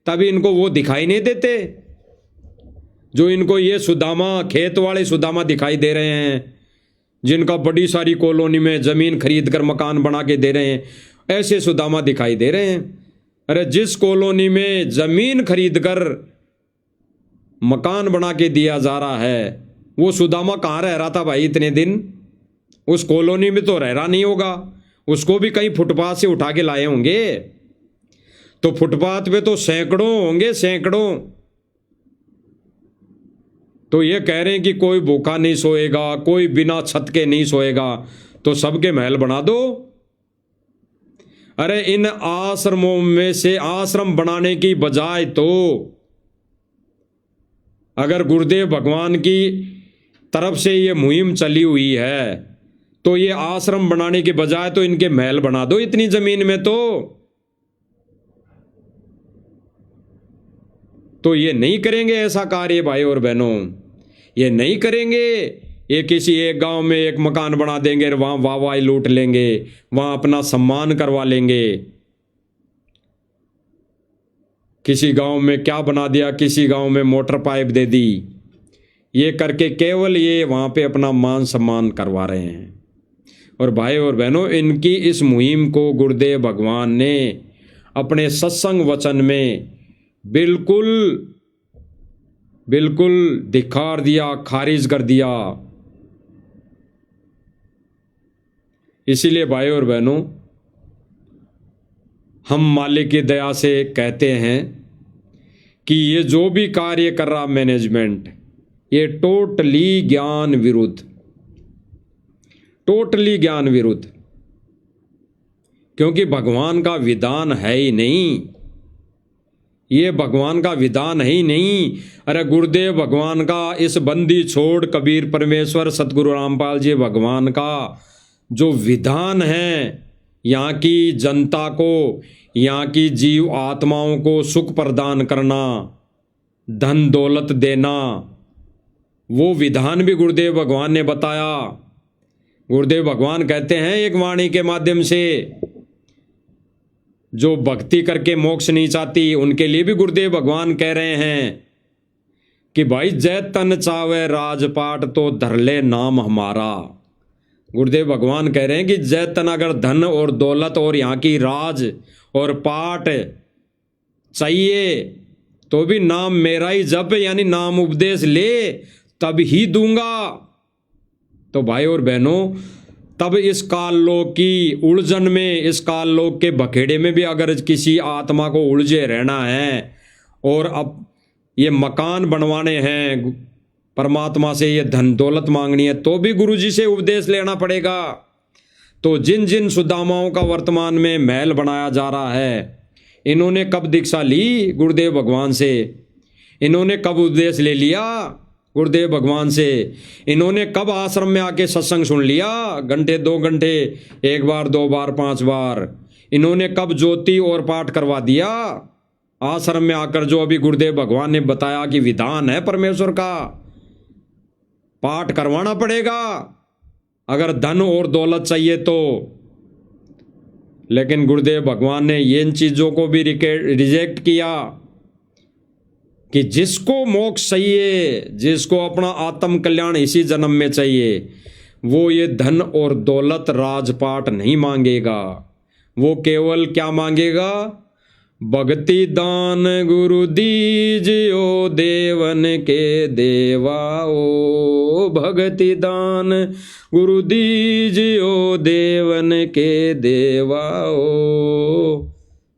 तभी इनको वो दिखाई नहीं देते जो इनको ये सुदामा, खेत वाले सुदामा दिखाई दे रहे हैं, जिनका बड़ी सारी कॉलोनी में जमीन खरीद कर मकान बना के दे रहे हैं, ऐसे सुदामा दिखाई दे रहे हैं। अरे जिस कॉलोनी में जमीन खरीद कर मकान बना के दिया जा रहा है, वो सुदामा कहाँ रह रहा था भाई इतने दिन? उस कॉलोनी में तो रह रहा नहीं होगा, उसको भी कहीं फुटपाथ से उठा के लाए होंगे। तो फुटपाथ पे तो सैकड़ों होंगे, सैकड़ों। तो ये कह रहे हैं कि कोई भूखा नहीं सोएगा, कोई बिना छत के नहीं सोएगा, तो सबके महल बना दो। अरे इन आश्रमों में से आश्रम बनाने की बजाय तो अगर गुरुदेव भगवान की तरफ से ये मुहिम चली हुई है, तो ये आश्रम बनाने के बजाय तो इनके महल बना दो इतनी जमीन में। तो ये नहीं करेंगे ऐसा कार्य भाई और बहनों, ये नहीं करेंगे। ये किसी एक गांव में एक मकान बना देंगे, वहां वाहवाही लूट लेंगे, वहां अपना सम्मान करवा लेंगे। किसी गांव में क्या बना दिया, किसी गांव में मोटर पाइप दे दी, ये करके केवल ये वहां पे अपना मान सम्मान करवा रहे हैं। और भाई और बहनों, इनकी इस मुहिम को गुरुदेव भगवान ने अपने सत्संग वचन में बिल्कुल धिक्कार दिया, खारिज कर दिया। इसीलिए भाई और बहनों, हम मालिक की दया से कहते हैं कि ये जो भी कार्य कर रहा मैनेजमेंट, ये टोटली ज्ञान विरुद्ध, टोटली ज्ञान विरुद्ध, क्योंकि भगवान का विधान है ही नहीं, ये भगवान का विधान है ही नहीं। अरे गुरुदेव भगवान का इस बंदी छोड़ कबीर परमेश्वर सतगुरु रामपाल जी भगवान का जो विधान है, यहाँ की जनता को, यहाँ की जीव आत्माओं को सुख प्रदान करना, धन दौलत देना, वो विधान भी गुरुदेव भगवान ने बताया। गुरुदेव भगवान कहते हैं एक वाणी के माध्यम से, जो भक्ति करके मोक्ष नहीं चाहती उनके लिए भी गुरुदेव भगवान कह रहे हैं कि भाई जय तन चावे राजपाट तो धर ले नाम हमारा। गुरुदेव भगवान कह रहे हैं कि जय तन अगर धन और दौलत और यहाँ की राज और पाट चाहिए तो भी नाम मेरा ही जप, यानी नाम उपदेश ले, तब ही दूंगा। तो भाई और बहनों, तब इस काल लोक की उलझन में, इस काल लोक के बखेड़े में भी अगर किसी आत्मा को उलझे रहना है और अब ये मकान बनवाने हैं, परमात्मा से ये धन दौलत मांगनी है, तो भी गुरुजी से उपदेश लेना पड़ेगा। तो जिन जिन सुदामाओं का वर्तमान में महल बनाया जा रहा है, इन्होंने कब दीक्षा ली गुरुदेव भगवान से? इन्होंने कब उपदेश ले लिया गुरुदेव भगवान से? इन्होंने कब आश्रम में आके सत्संग सुन लिया? घंटे, 2 घंटे, 1 बार, 2 बार, 5 बार? इन्होंने कब ज्योति और पाठ करवा दिया आश्रम में आकर? जो अभी गुरुदेव भगवान ने बताया कि विधान है परमेश्वर का, पाठ करवाना पड़ेगा अगर धन और दौलत चाहिए तो। लेकिन गुरुदेव भगवान ने इन चीजों को भी रिजेक्ट किया कि जिसको मोक्ष चाहिए, जिसको अपना आत्म कल्याण इसी जन्म में चाहिए, वो ये धन और दौलत राजपाट नहीं मांगेगा। वो केवल क्या मांगेगा? भक्ति दान गुरु दीजियो देवन के देवाओ, भक्ति दान गुरु दीजियो देवन के देवाओ,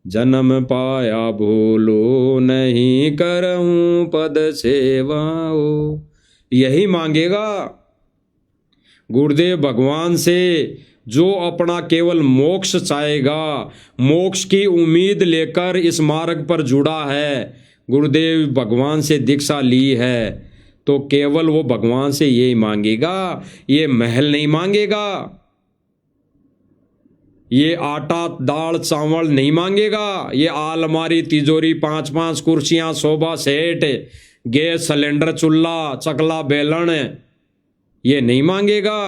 जन्म पाया भूलो नहीं करऊं पद सेवाओ। यही मांगेगा गुरुदेव भगवान से जो अपना केवल मोक्ष चाहेगा, मोक्ष की उम्मीद लेकर इस मार्ग पर जुड़ा है, गुरुदेव भगवान से दीक्षा ली है, तो केवल वो भगवान से यही मांगेगा, ये महल नहीं मांगेगा। ये आटा दाल चावल नहीं मांगेगा, ये आलमारी तिजोरी 5-5 कुर्सियां सोफा सेट गैस सिलेंडर चूल्हा चकला बेलन ये नहीं मांगेगा।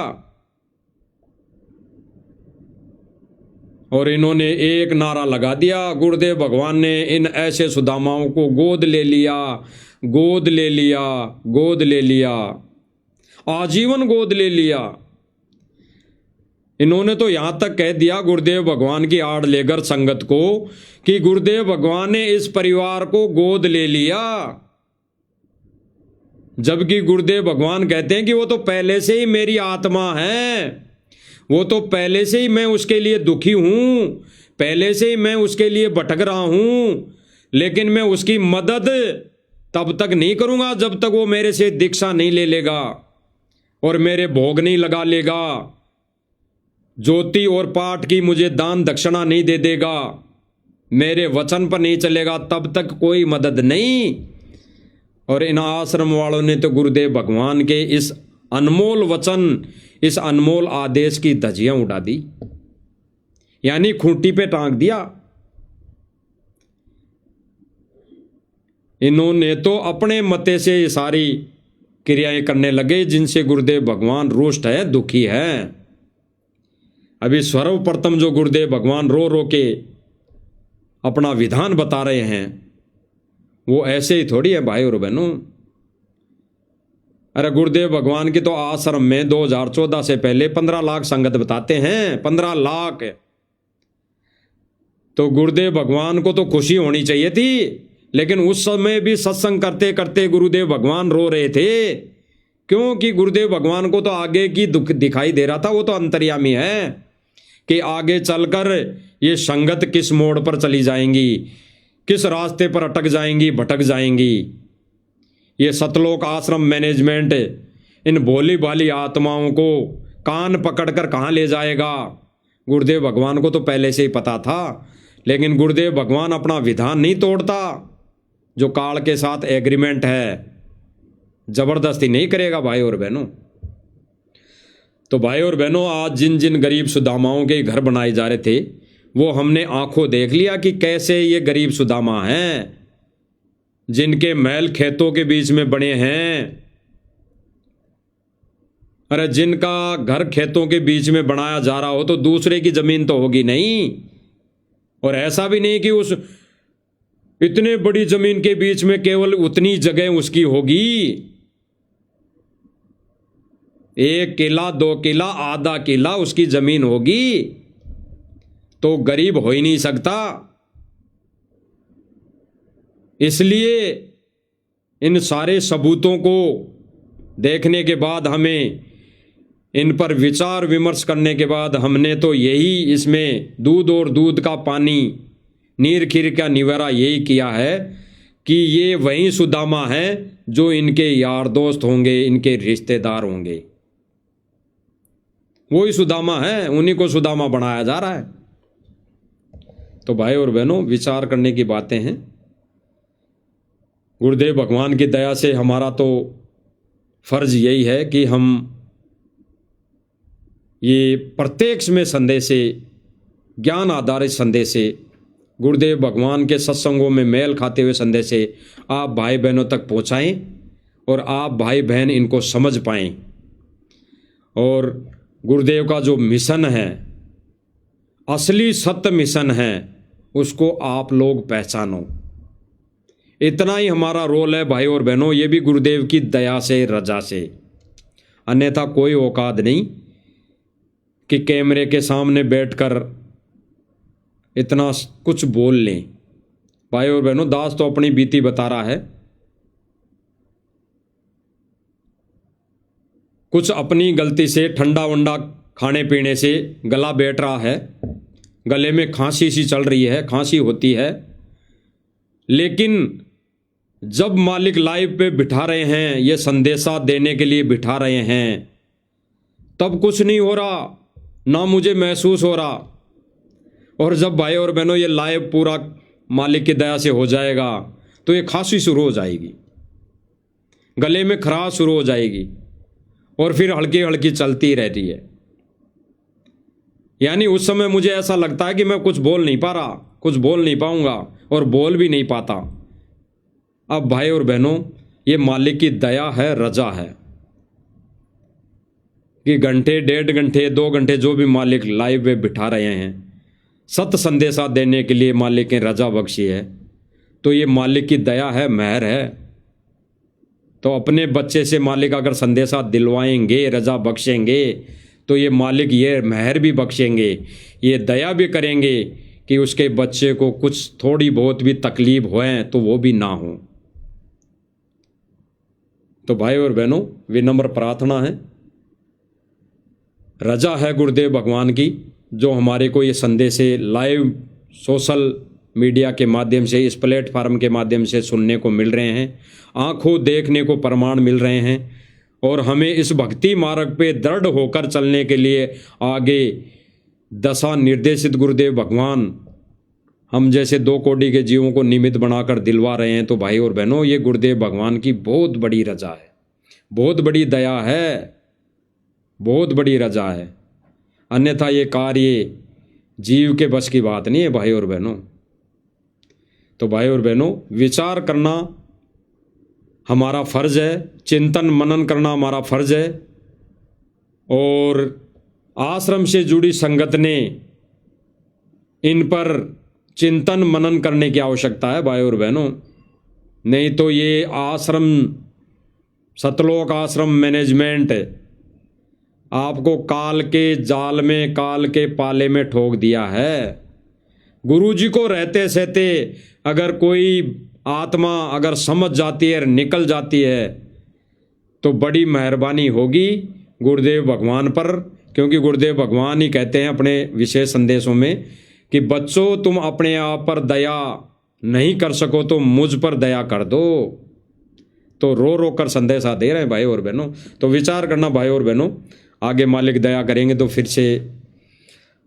और इन्होंने एक नारा लगा दिया, गुरुदेव भगवान ने इन ऐसे सुदामाओं को गोद ले लिया, गोद ले लिया, गोद ले लिया, आजीवन गोद ले लिया। इन्होंने तो यहां तक कह दिया गुरुदेव भगवान की आड़ लेकर संगत को कि गुरुदेव भगवान ने इस परिवार को गोद ले लिया, जबकि गुरुदेव भगवान कहते हैं कि वो तो पहले से ही मेरी आत्मा है, वो तो पहले से ही मैं उसके लिए दुखी हूं, पहले से ही मैं उसके लिए भटक रहा हूं, लेकिन मैं उसकी मदद तब तक नहीं करूंगा जब तक वो मेरे से दीक्षा नहीं ले लेगा और मेरे भोग नहीं लगा लेगा, ज्योति और पाठ की मुझे दान दक्षिणा नहीं दे देगा, मेरे वचन पर नहीं चलेगा, तब तक कोई मदद नहीं। और इन आश्रम वालों ने तो गुरुदेव भगवान के इस अनमोल वचन, इस अनमोल आदेश की धज्जियां उड़ा दी, यानी खूंटी पे टांग दिया। इन्होंने तो अपने मते से ये सारी क्रियाएं करने लगे जिनसे गुरुदेव भगवान रुष्ट है, दुखी है। अभी सर्वप्रथम जो गुरुदेव भगवान रो रो के अपना विधान बता रहे हैं वो ऐसे ही थोड़ी है भाई और बहनों। अरे गुरुदेव भगवान की तो आश्रम में 2014 से पहले 15 लाख संगत बताते हैं, 15 लाख। तो गुरुदेव भगवान को तो खुशी होनी चाहिए थी, लेकिन उस समय भी सत्संग करते करते गुरुदेव भगवान रो रहे थे, क्योंकि गुरुदेव भगवान को तो आगे की दुख दिखाई दे रहा था। वो तो अंतर्यामी है कि आगे चलकर ये संगत किस मोड़ पर चली जाएंगी, किस रास्ते पर अटक जाएंगी, भटक जाएंगी। ये सतलोक आश्रम मैनेजमेंट इन भोली भाली आत्माओं को कान पकड़कर कहाँ ले जाएगा, गुरुदेव भगवान को तो पहले से ही पता था। लेकिन गुरुदेव भगवान अपना विधान नहीं तोड़ता, जो काल के साथ एग्रीमेंट है, जबरदस्ती नहीं करेगा भाई और बहनों। तो भाई और बहनों, आज जिन जिन गरीब सुदामाओं के घर बनाए जा रहे थे वो हमने आंखों देख लिया कि कैसे ये गरीब सुदामा हैं, जिनके महल खेतों के बीच में बने हैं। अरे जिनका घर खेतों के बीच में बनाया जा रहा हो तो दूसरे की जमीन तो होगी नहीं, और ऐसा भी नहीं कि उस इतने बड़ी जमीन के बीच में केवल उतनी जगह उसकी होगी। 1 किला 2 किला आधा किला उसकी जमीन होगी, तो गरीब हो ही नहीं सकता। इसलिए इन सारे सबूतों को देखने के बाद, हमें इन पर विचार विमर्श करने के बाद, हमने तो यही इसमें दूध और दूध का पानी, नीर खीर का निवारा यही किया है कि ये वही सुदामा हैं जो इनके यार दोस्त होंगे, इनके रिश्तेदार होंगे। वही सुदामा है, उन्हीं को सुदामा बनाया जा रहा है। तो भाई और बहनों, विचार करने की बातें हैं। गुरुदेव भगवान की दया से हमारा तो फर्ज यही है कि हम ये प्रत्यक्ष में संदेशे, ज्ञान आधारित संदेशे, गुरुदेव भगवान के सत्संगों में मेल खाते हुए संदेशे आप भाई बहनों तक पहुंचाएं और आप भाई बहन इनको समझ पाएं। और गुरुदेव का जो मिशन है, असली सत्य मिशन है, उसको आप लोग पहचानो। इतना ही हमारा रोल है भाई और बहनों, ये भी गुरुदेव की दया से, रजा से। अन्यथा कोई औकात नहीं कि कैमरे के सामने बैठकर इतना कुछ बोल लें। भाई और बहनों, दास तो अपनी बीती बता रहा है, कुछ अपनी गलती से ठंडा वंडा खाने पीने से गला बैठ रहा है, गले में खांसी सी चल रही है, खांसी होती है। लेकिन जब मालिक लाइव पे बिठा रहे हैं, ये संदेशा देने के लिए बिठा रहे हैं, तब कुछ नहीं हो रहा, ना मुझे महसूस हो रहा। और जब भाई और बहनों ये लाइव पूरा मालिक की दया से हो जाएगा तो ये खांसी शुरू हो जाएगी, गले में खराश शुरू हो जाएगी, और फिर हल्की हल्की चलती रहती है। यानी उस समय मुझे ऐसा लगता है कि मैं कुछ बोल नहीं पा रहा, कुछ बोल नहीं पाऊंगा और बोल भी नहीं पाता। अब भाई और बहनों, ये मालिक की दया है, रजा है कि घंटे, 1.5 घंटे, 2 घंटे जो भी मालिक लाइव में बिठा रहे हैं, सत्य संदेशा देने के लिए मालिक ने रजा बख्शी है। तो ये मालिक की दया है, मेहर है। तो अपने बच्चे से मालिक अगर संदेशा दिलवाएंगे, रजा बख्शेंगे, तो ये मालिक ये मेहर भी बख्शेंगे, ये दया भी करेंगे कि उसके बच्चे को कुछ थोड़ी बहुत भी तकलीफ होए तो वो भी ना हो। तो भाई और बहनों, विनम्र प्रार्थना है, रजा है गुरुदेव भगवान की, जो हमारे को ये संदेश लाइव सोशल मीडिया के माध्यम से, इस प्लेटफार्म के माध्यम से सुनने को मिल रहे हैं, आंखों देखने को प्रमाण मिल रहे हैं। और हमें इस भक्ति मार्ग पे दृढ़ होकर चलने के लिए आगे दशा निर्देशित गुरुदेव भगवान हम जैसे 2 कोटि के जीवों को निमित्त बनाकर दिलवा रहे हैं। तो भाई और बहनों, ये गुरुदेव भगवान की बहुत बड़ी रजा है, बहुत बड़ी दया है, बहुत बड़ी रजा है। अन्यथा ये कार्य जीव के बस की बात नहीं है भाई और बहनों। तो भाई और बहनों, विचार करना हमारा फर्ज है, चिंतन मनन करना हमारा फर्ज है। और आश्रम से जुड़ी संगत ने इन पर चिंतन मनन करने की आवश्यकता है भाई और बहनों। नहीं तो ये आश्रम, सतलोक आश्रम मैनेजमेंट आपको काल के जाल में, काल के पाले में ठोक दिया है। गुरुजी को रहते सहते अगर कोई आत्मा अगर समझ जाती है, निकल जाती है, तो बड़ी मेहरबानी होगी गुरुदेव भगवान पर। क्योंकि गुरुदेव भगवान ही कहते हैं अपने विशेष संदेशों में कि बच्चों, तुम अपने आप पर दया नहीं कर सको तो मुझ पर दया कर दो। तो रो रो कर संदेशा दे रहे हैं भाई और बहनों। तो विचार करना भाई और बहनों, आगे मालिक दया करेंगे तो फिर से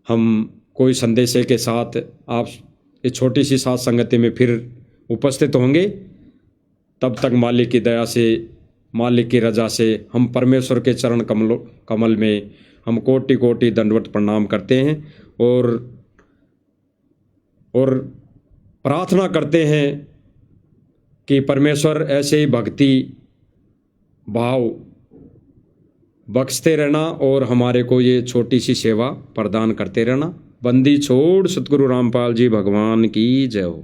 हम कोई संदेशे के साथ आप ये छोटी सी साथ संगति में फिर उपस्थित होंगे। तब तक मालिक की दया से, मालिक की रजा से हम परमेश्वर के चरण कमल में हम कोटि कोटि दंडवत प्रणाम करते हैं और प्रार्थना करते हैं कि परमेश्वर ऐसे ही भक्ति भाव बख्शते रहना और हमारे को ये छोटी सी सेवा प्रदान करते रहना। बंदी छोड़ सतगुरु रामपाल जी भगवान की जय हो।